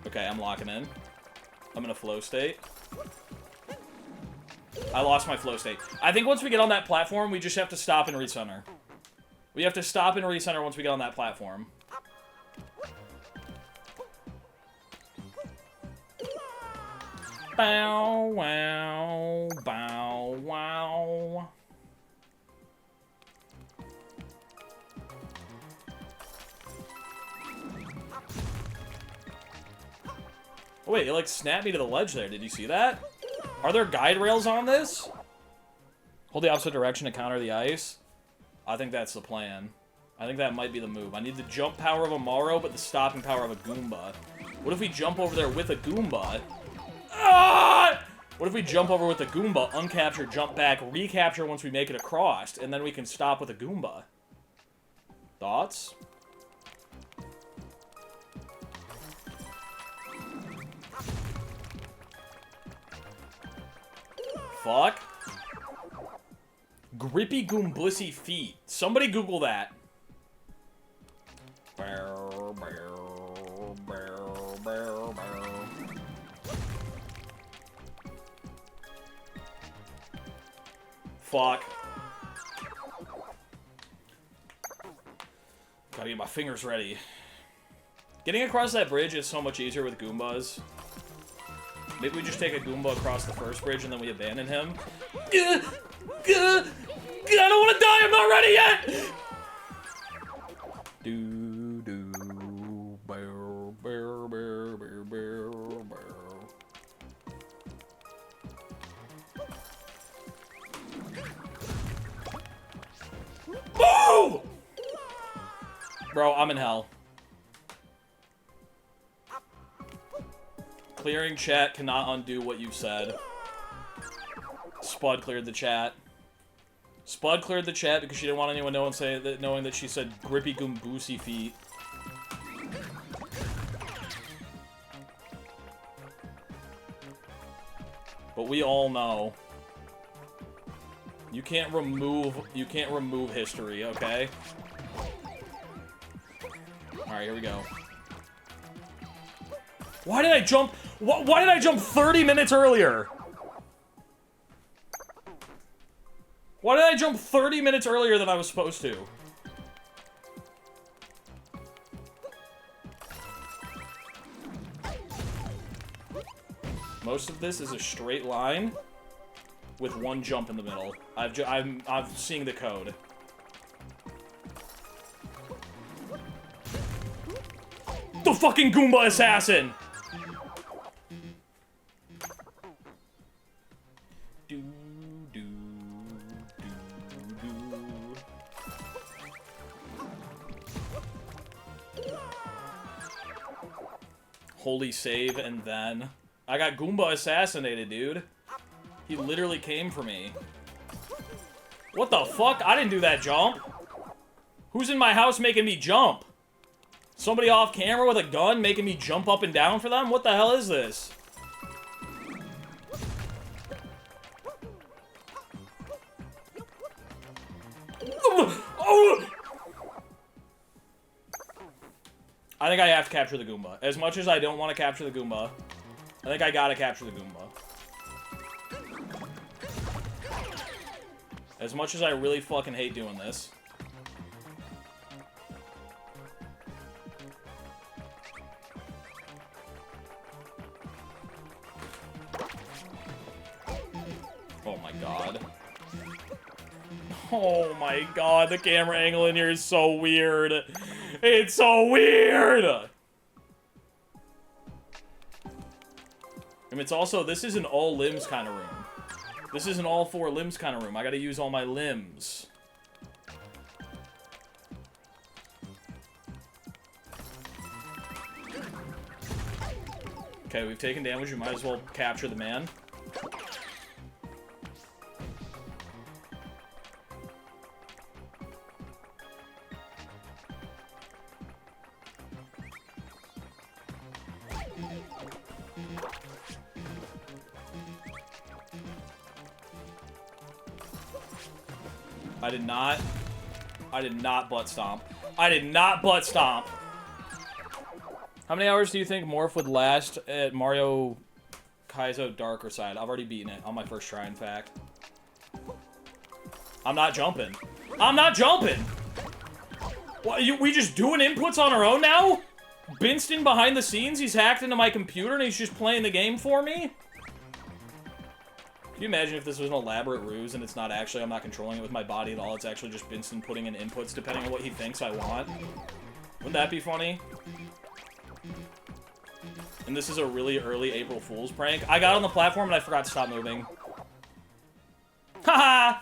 Okay, I'm locking in. I'm in a flow state. I lost my flow state. I think once we get on that platform, we just have to stop and recenter. We have to stop and recenter once we get on that platform. Bow, wow, bow, wow. Oh, wait, it like snapped me to the ledge there. Did you see that? Are there guide rails on this? Hold the opposite direction to counter the ice. I think that's the plan. I think that might be the move. I need the jump power of a Mario, but the stopping power of a Goomba. What if we jump over there with a Goomba? Ah! What if we jump over with a Goomba, uncapture, jump back, recapture once we make it across, and then we can stop with a Goomba? Thoughts? Fuck. Grippy Goombussy feet. Somebody Google that. Fuck. Gotta get my fingers ready. Getting across that bridge is so much easier with Goombas. Maybe we just take a Goomba across the first bridge and then we abandon him. I don't want to die, I'm not ready yet! Move! Bro, I'm in hell. Clearing chat cannot undo what you said. Spud cleared the chat. Spud cleared the chat because she didn't want anyone knowing that she said grippy Goombussy feet. But we all know. You can't remove history, okay? Alright, here we go. Why did I jump? Why did I jump 30 minutes earlier? Why did I jump 30 minutes earlier than I was supposed to? Most of this is a straight line with one jump in the middle. I'm seeing the code. The fucking Goomba assassin! Holy save, and then... I got Goomba assassinated, dude. He literally came for me. What the fuck? I didn't do that jump. Who's in my house making me jump? Somebody off camera with a gun making me jump up and down for them? What the hell is this? I think I have to capture the Goomba. As much as I don't want to capture the Goomba, I think I gotta capture the Goomba. As much as I really fucking hate doing this. Oh my god. Oh my god, the camera angle in here is so weird. It's so weird! And it's also, this is an all limbs kind of room. This is an all four limbs kind of room. I gotta use all my limbs. Okay, we've taken damage. We might as well capture the man. I did not butt stomp. I did not butt stomp. How many hours do you think Morph would last at Mario Kaizo Darker Side? I've already beaten it on my first try, in fact. I'm not jumping. I'm not jumping! What, we just doing inputs on our own now? Binston behind the scenes, he's hacked into my computer and he's just playing the game for me? Can you imagine if this was an elaborate ruse and it's not actually, I'm not controlling it with my body at all, it's actually just Binston putting in inputs depending on what he thinks I want? Wouldn't that be funny? And this is a really early April Fool's prank. I got on the platform and I forgot to stop moving. Haha!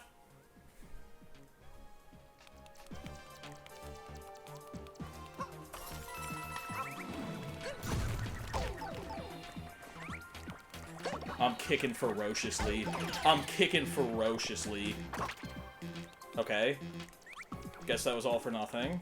I'm kicking ferociously. I'm kicking ferociously. Okay. Guess that was all for nothing.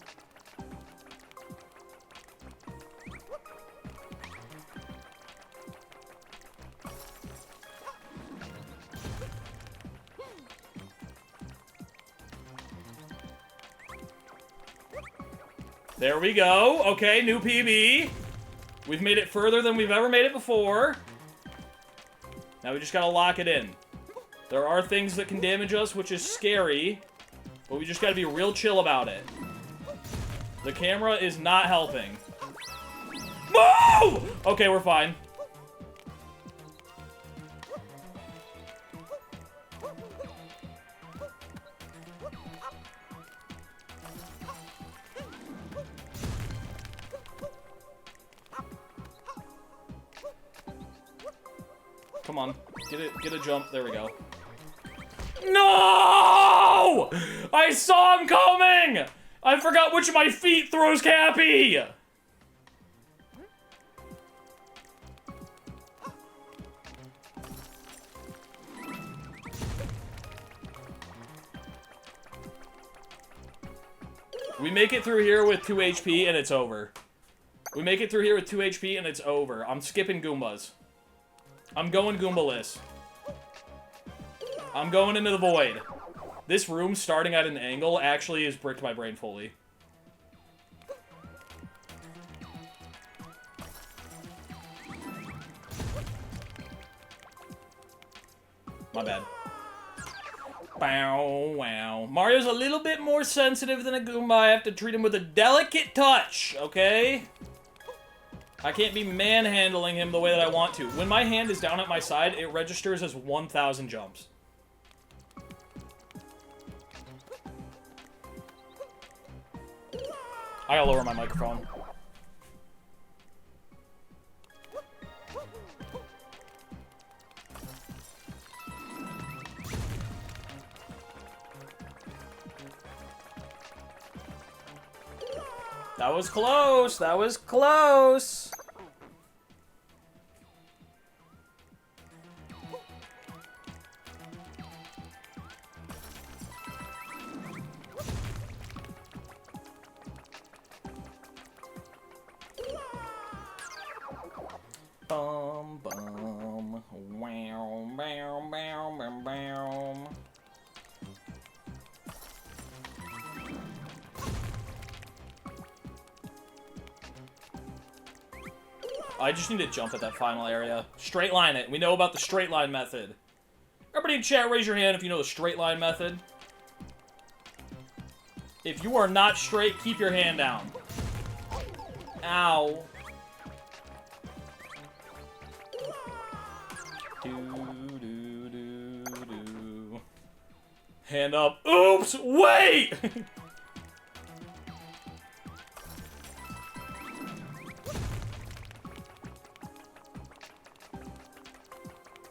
There we go. Okay, new PB. We've made it further than we've ever made it before. Now we just gotta lock it in. There are things that can damage us, which is scary, but we just gotta be real chill about it. The camera is not helping. Move! Okay, we're fine. Come on, get a jump. There we go. No! I saw him coming! I forgot which of my feet throws Cappy! We make it through here with 2 HP and it's over. We make it through here with 2 HP and it's over. I'm skipping Goombas. I'm going Goombaless. I'm going into the void. This room, starting at an angle, actually has bricked my brain fully. My bad. Bow, wow. Mario's a little bit more sensitive than a Goomba. I have to treat him with a delicate touch, okay? I can't be manhandling him the way that I want to. When my hand is down at my side, it registers as 1,000 jumps. I gotta lower my microphone. That was close. That was close. Bum bum. Wow, bow, bow, bow, bow. I just need to jump at that final area. Straight line it. We know about the straight line method. Everybody in chat, raise your hand if you know the straight line method. If you are not straight, keep your hand down. Ow. Do. Hand up. Oops! Wait!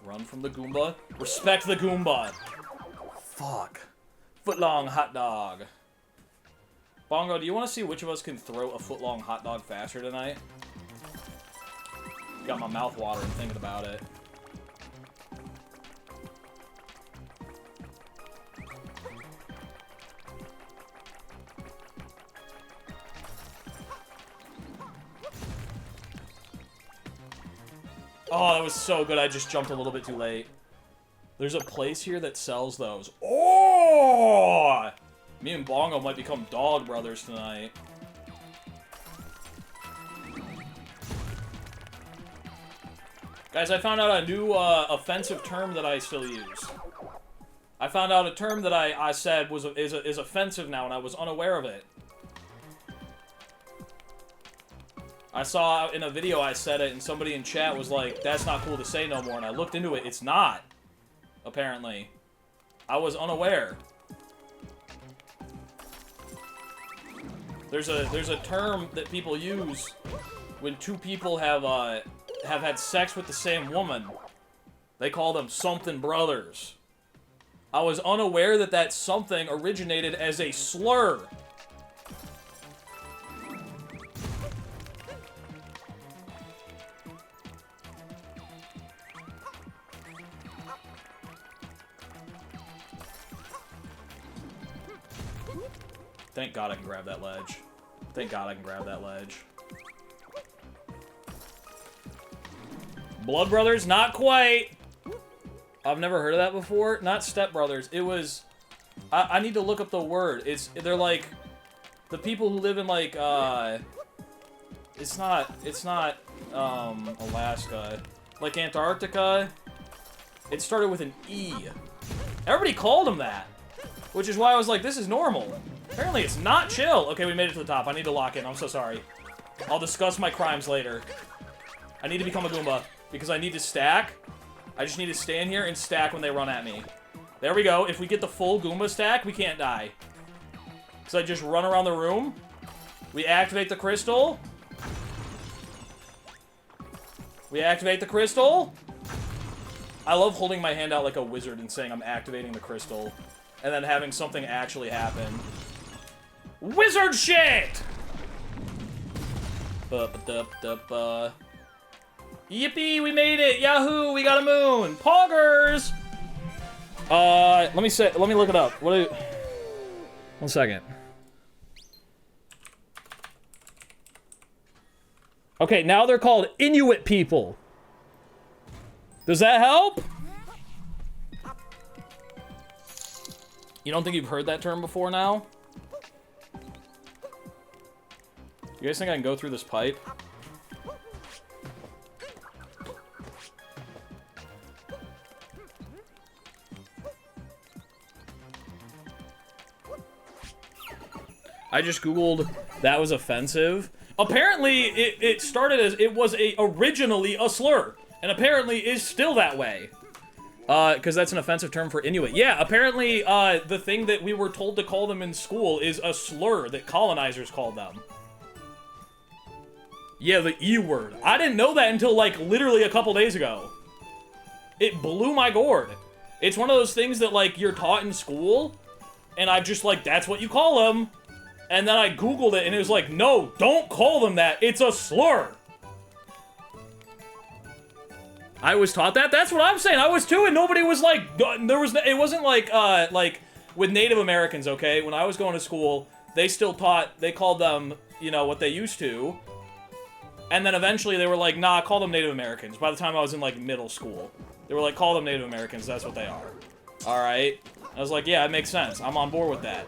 Run from the Goomba. Respect the Goomba. Fuck. Footlong hot dog. Bongo, do you want to see which of us can throw a footlong hot dog faster tonight? Got my mouth watering thinking about it. Oh, that was so good. I just jumped a little bit too late. There's a place here that sells those. Oh! Me and Bongo might become dog brothers tonight. Guys, I found out a new offensive term that I still use. I found out a term that I said is offensive now, and I was unaware of it. I saw in a video I said it, and somebody in chat was like, that's not cool to say no more, and I looked into it. It's not, apparently. I was unaware. There's a term that people use when two people have had sex with the same woman. They call them something brothers. I was unaware that that something originated as a slur. Thank God I can grab that ledge. Thank God I can grab that ledge. Blood Brothers? Not quite. I've never heard of that before. Not Step Brothers. It was... I need to look up the word. They're like... The people who live in like, It's not, Alaska. Like Antarctica. It started with an E. Everybody called them that. Which is why I was like, this is normal. Apparently it's not chill. Okay, we made it to the top. I need to lock in. I'm so sorry. I'll discuss my crimes later. I need to become a Goomba. Because I need to stack. I just need to stand here and stack when they run at me. There we go. If we get the full Goomba stack, we can't die. So I just run around the room. We activate the crystal. We activate the crystal. I love holding my hand out like a wizard and saying I'm activating the crystal. And then having something actually happen. Wizard shit! Yippee, we made it! Yahoo, we got a moon! Poggers! Let me look it up. One second. Okay, now they're called Inuit people. Does that help? You don't think you've heard that term before now? You guys think I can go through this pipe? I just googled that was offensive. Apparently, it started as it was originally a slur, and apparently is still that way. Because that's an offensive term for Inuit. Yeah, apparently, the thing that we were told to call them in school is a slur that colonizers called them. Yeah, the E word. I didn't know that until, like, literally a couple days ago. It blew my gourd. It's one of those things that, like, you're taught in school, and I'm just like, that's what you call them. And then I googled it, and it was like, no, don't call them that. It's a slur. I was taught that. That's what I'm saying. I was too, and nobody was like, it wasn't like with Native Americans, okay? When I was going to school, they called them, you know, what they used to. And then eventually they were like, nah, call them Native Americans. By the time I was in, like, middle school, they were like, call them Native Americans. That's what they are. All right. I was like, yeah, it makes sense. I'm on board with that.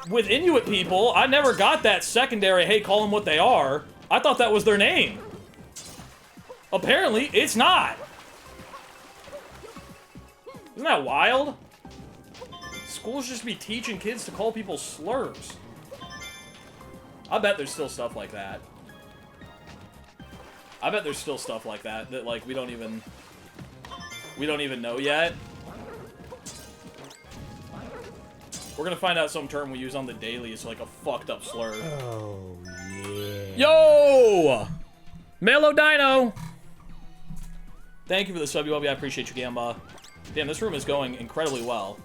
With Inuit people, I never got that secondary, hey, call them what they are. I thought that was their name. Apparently, it's not. Isn't that wild? Schools just be teaching kids to call people slurs. I bet there's still stuff like that. I bet there's still stuff like that that, like, we don't even know yet. We're gonna find out some term we use on the daily is like a fucked up slur. Oh, yeah. Yo! Melo Dino! Thank you for the sub, you I appreciate you, Gamba. Damn, this room is going incredibly well.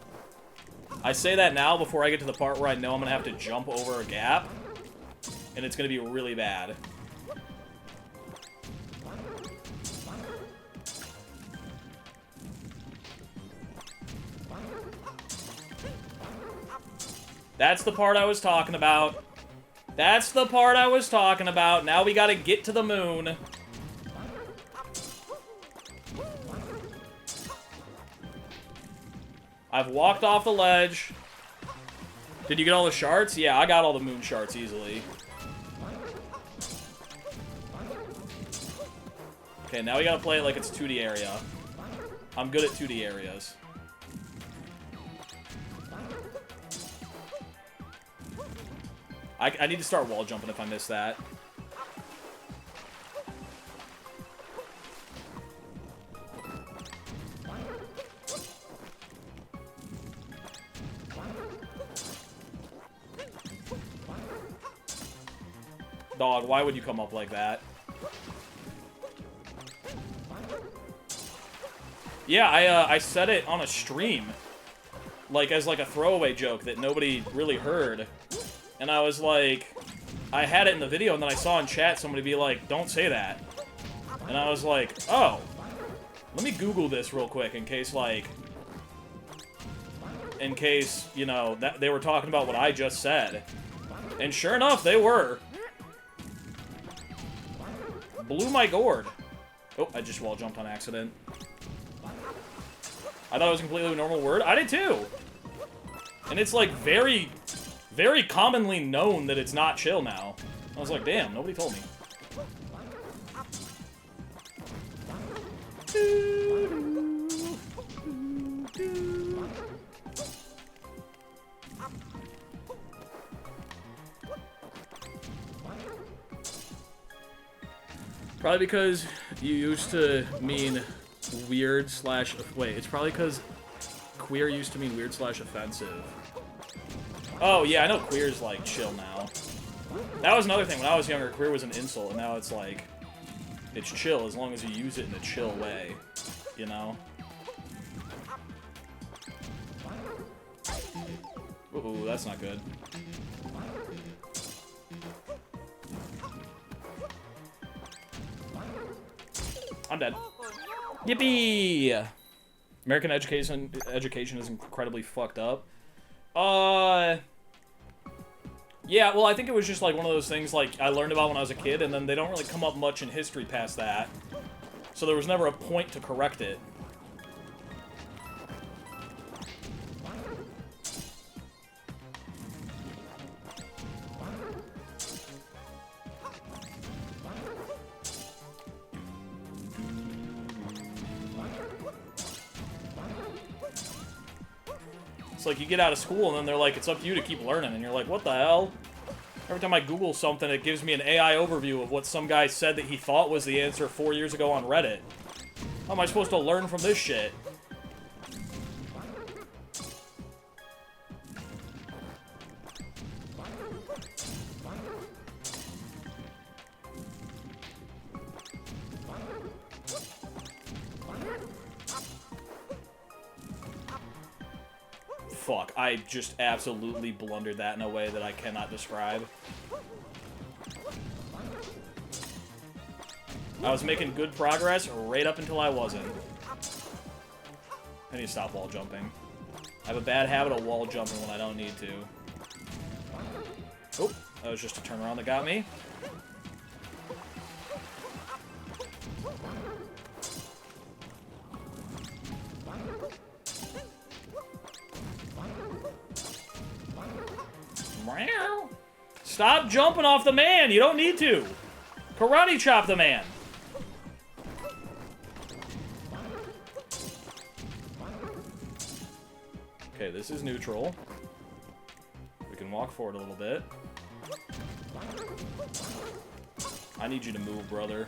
I say that now before I get to the part where I know I'm gonna have to jump over a gap. And it's gonna be really bad. That's the part I was talking about. That's the part I was talking about. Now we gotta get to the moon. I've walked off the ledge. Did you get all the shards? Yeah, I got all the moon shards easily. Okay, now we gotta play it like it's 2D area. I'm good at 2D areas. I need to start wall jumping if I miss that. Dog, why would you come up like that? Yeah, I said it on a stream. Like, as like a throwaway joke that nobody really heard. And I was like, I had it in the video, and then I saw in chat somebody be like, don't say that. And I was like, oh. Let me Google this real quick in case, like... In case, you know, that they were talking about what I just said. And sure enough, they were. Blew my gourd. Oh, I just wall jumped on accident. I thought it was a completely normal word. I did too. And it's like very commonly known that it's not chill now. I was like, damn, nobody told me. Probably because you used to mean weird slash... Wait, it's probably because queer used to mean weird slash offensive. Oh, yeah, I know queer's, like, chill now. That was another thing. When I was younger, queer was an insult, and now it's, like, it's chill as long as you use it in a chill way. You know? Ooh, that's not good. I'm dead. Yippee! American education is incredibly fucked up. Yeah, well, I think it was just, like, one of those things, like, I learned about when I was a kid, and then they don't really come up much in history past that. So there was never a point to correct it. It's like you get out of school and then they're like, it's up to you to keep learning. And you're like, what the hell? Every time I Google something, it gives me an AI overview of what some guy said that he thought was the answer 4 years ago on Reddit. How am I supposed to learn from this shit? Fuck, I just absolutely blundered that in a way that I cannot describe. I was making good progress right up until I wasn't. I need to stop wall jumping. I have a bad habit of wall jumping when I don't need to. Oh, that was just a turnaround that got me. Stop jumping off the man! You don't need to! Karate chop the man! Okay, this is neutral. We can walk forward a little bit. I need you to move, brother.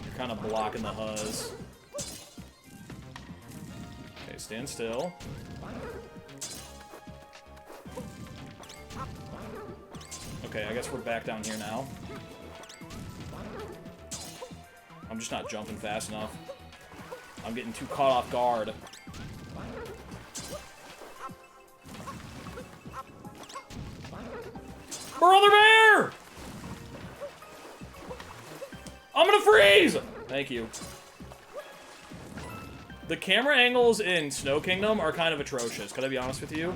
You're kind of blocking the huzz. Okay, stand still. Okay, I guess we're back down here now. I'm just not jumping fast enough. I'm getting too caught off guard. Brother Bear! I'm gonna freeze! Thank you. The camera angles in Snow Kingdom are kind of atrocious, can I be honest with you?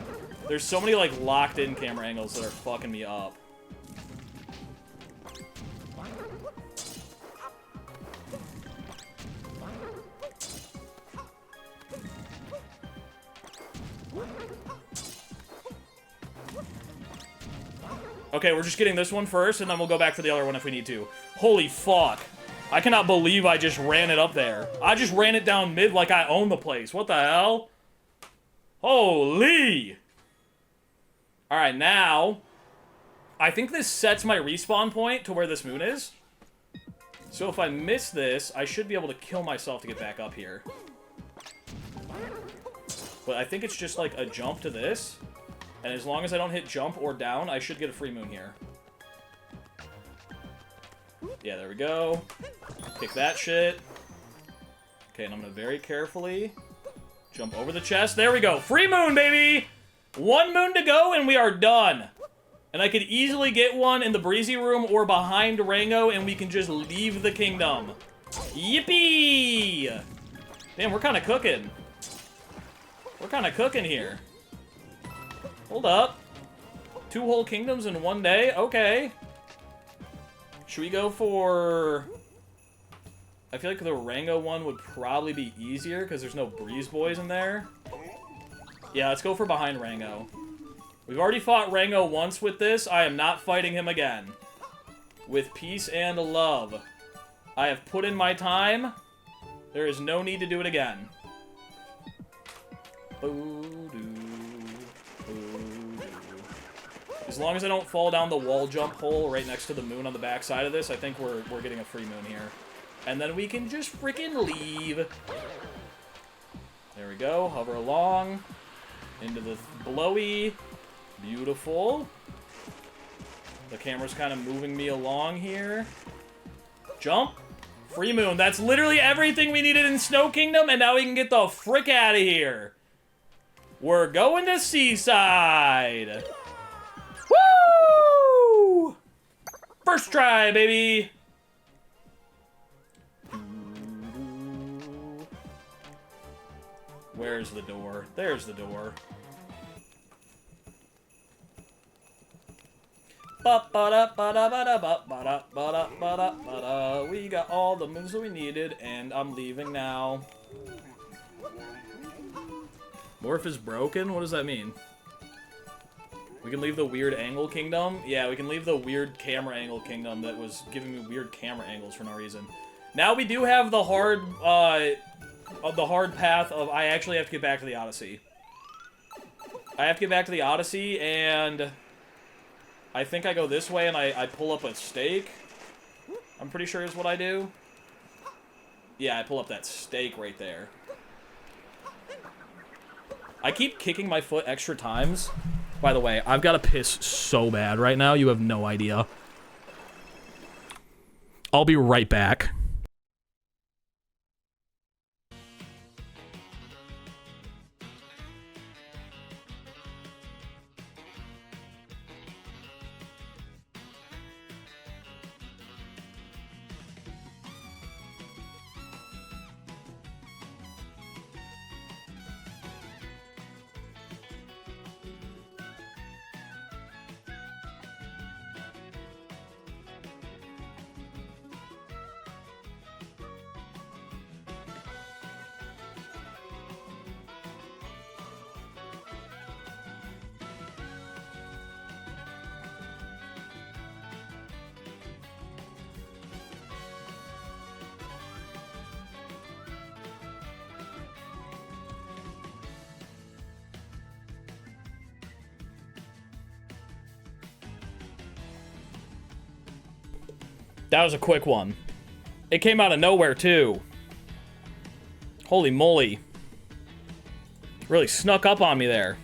There's so many, like, locked-in camera angles that are fucking me up. Okay, we're just getting this one first, and then we'll go back for the other one if we need to. Holy fuck. I cannot believe I just ran it up there. I just ran it down mid like I own the place. What the hell? Holy! Alright, now... I think this sets my respawn point to where this moon is. So if I miss this, I should be able to kill myself to get back up here. But I think it's just like a jump to this. And as long as I don't hit jump or down, I should get a free moon here. Yeah, there we go. Kick that shit. Okay, and I'm gonna very carefully jump over the chest. There we go. Free moon, baby! 1 moon to go, and we are done. And I could easily get one in the breezy room or behind Rango, and we can just leave the kingdom. Yippee! Damn, we're kind of cooking. We're kind of cooking here. Hold up. 2 whole kingdoms in 1 day? Okay. Should we go for... I feel like the Rango one would probably be easier because there's no Breeze Boys in there. Yeah, let's go for behind Rango. We've already fought Rango once with this. I am not fighting him again. With peace and love. I have put in my time. There is no need to do it again. As long as I don't fall down the wall jump hole right next to the moon on the back side of this, I think we're getting a free moon here. And then we can just freaking leave. There we go. Hover along. Into the blowy. Beautiful. The camera's kind of moving me along here. Jump. Free moon. That's literally everything we needed in Snow Kingdom, and now we can get the frick out of here. We're going to Seaside. Woo! First try, baby. Where's the door? There's the door. We got all the moves that we needed, and I'm leaving now. Morph is broken? What does that mean? We can leave the weird angle kingdom? Yeah, we can leave the weird camera angle kingdom that was giving me weird camera angles for no reason. Now we do have the hard path of I actually have to get back to the Odyssey. I have to get back to the Odyssey, and I think I go this way and I pull up a stake. I'm pretty sure is what I do. Yeah, I pull up that stake right there. I keep kicking my foot extra times. By the way, I've got to piss so bad right now, you have no idea. I'll be right back. That was a quick one. It came out of nowhere, too. Holy moly. Really snuck up on me there.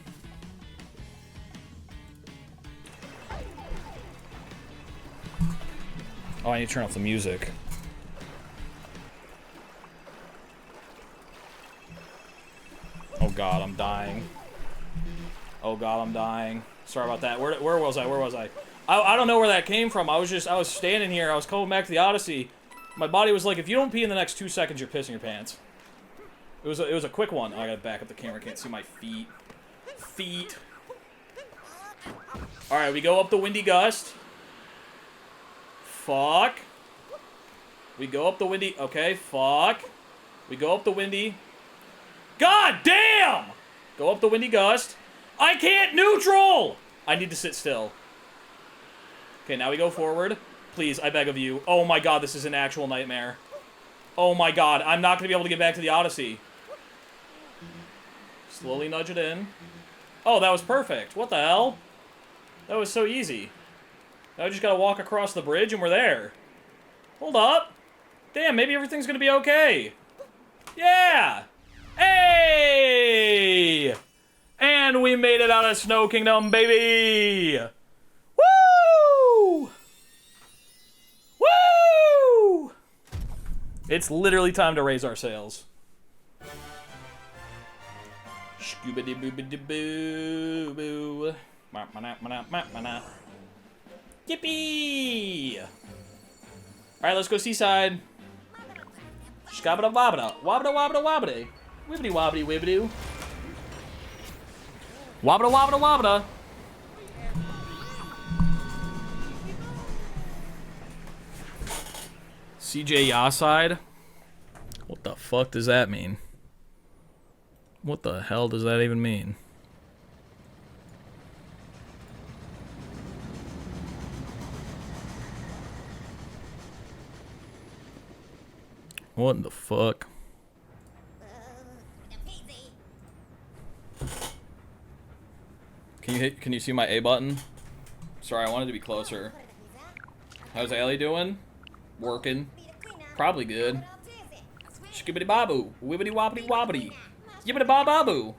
Oh, I need to turn off the music. Oh god, I'm dying. Oh god, I'm dying. Sorry about that. Where was I? Where was I? I don't know where that came from. I was standing here. I was coming back to the Odyssey. My body was like, if you don't pee in the next 2 seconds, you're pissing your pants. It was a quick one. Oh, I gotta back up the camera. Can't see my feet. Feet. All right, we go up the windy gust. Fuck. We go up the windy. Okay, fuck. We go up the windy. God damn! Go up the windy gust. I can't neutral! I need to sit still. Okay, now we go forward. Please, I beg of you. Oh my god, this is an actual nightmare. Oh my god, I'm not gonna be able to get back to the Odyssey. Slowly nudge it in. Oh, that was perfect. What the hell? That was so easy. Now I just gotta walk across the bridge and we're there. Hold up. Damn, maybe everything's gonna be okay. Yeah! Hey! And we made it out of Snow Kingdom, baby! Woo! Woo! It's literally time to raise our sails. Scoobity-boobity-boo-boo. Yippee! Alright, let's go seaside. Skabada wabada. Wabada wabada wabada. Wibbity wobbity wibbidoo. Wabada wabada wabada. CJ Yaside? What the fuck does that mean? What the hell does that even mean? What in the fuck? Can you see my A button? Sorry, I wanted to be closer. How's Allie doing? Working. Probably good. Skibbity babu. Wibbity wobbity wobbity. Yibbity bababu.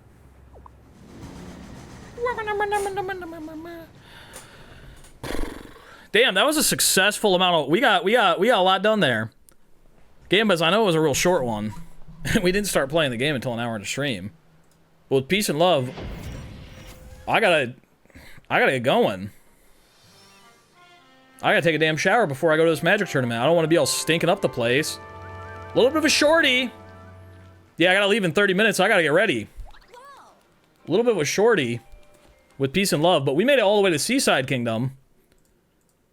Damn, that was a successful amount of we got a lot done there. Gambas, I know it was a real short one. We didn't start playing the game until an hour into stream. But with peace and love, I gotta get going. I gotta take a damn shower before I go to this magic tournament. I don't want to be all stinking up the place. A little bit of a shorty. Yeah, I gotta leave in 30 minutes, so I gotta get ready. A little bit of a shorty with peace and love, but we made it all the way to Seaside Kingdom.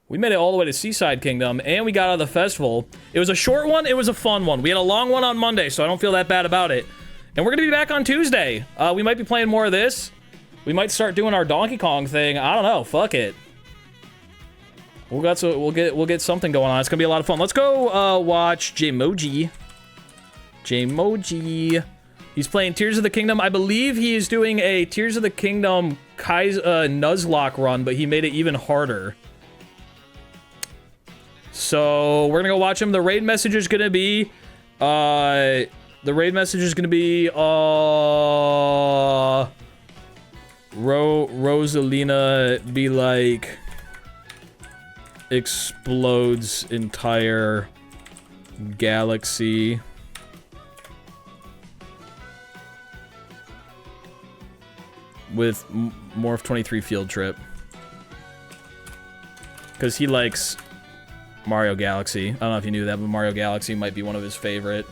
We made it all the way to Seaside Kingdom, and we got out of the festival. It was a short one, it was a fun one. We had a long one on Monday, so I don't feel that bad about it. And we're gonna be back on Tuesday. We might be playing more of this. We might start doing our Donkey Kong thing. I don't know, fuck it. We'll get something going on. It's gonna be a lot of fun. Let's go watch Jmoji. Jmoji. He's playing Tears of the Kingdom. I believe he is doing a Tears of the Kingdom Nuzlocke run, but he made it even harder. So we're gonna go watch him. The raid message is gonna be Rosalina be like explodes entire galaxy. With Morph 23 field trip. Because he likes Mario Galaxy. I don't know if you knew that, but Mario Galaxy might be one of his favorite.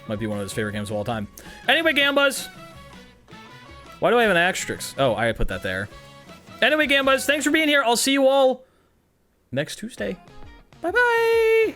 Might be one of his favorite games of all time. Anyway, Gambas. Why do I have an asterisk? Oh, I put that there. Anyway, Gambas, thanks for being here. I'll see you all next Tuesday. Bye-bye.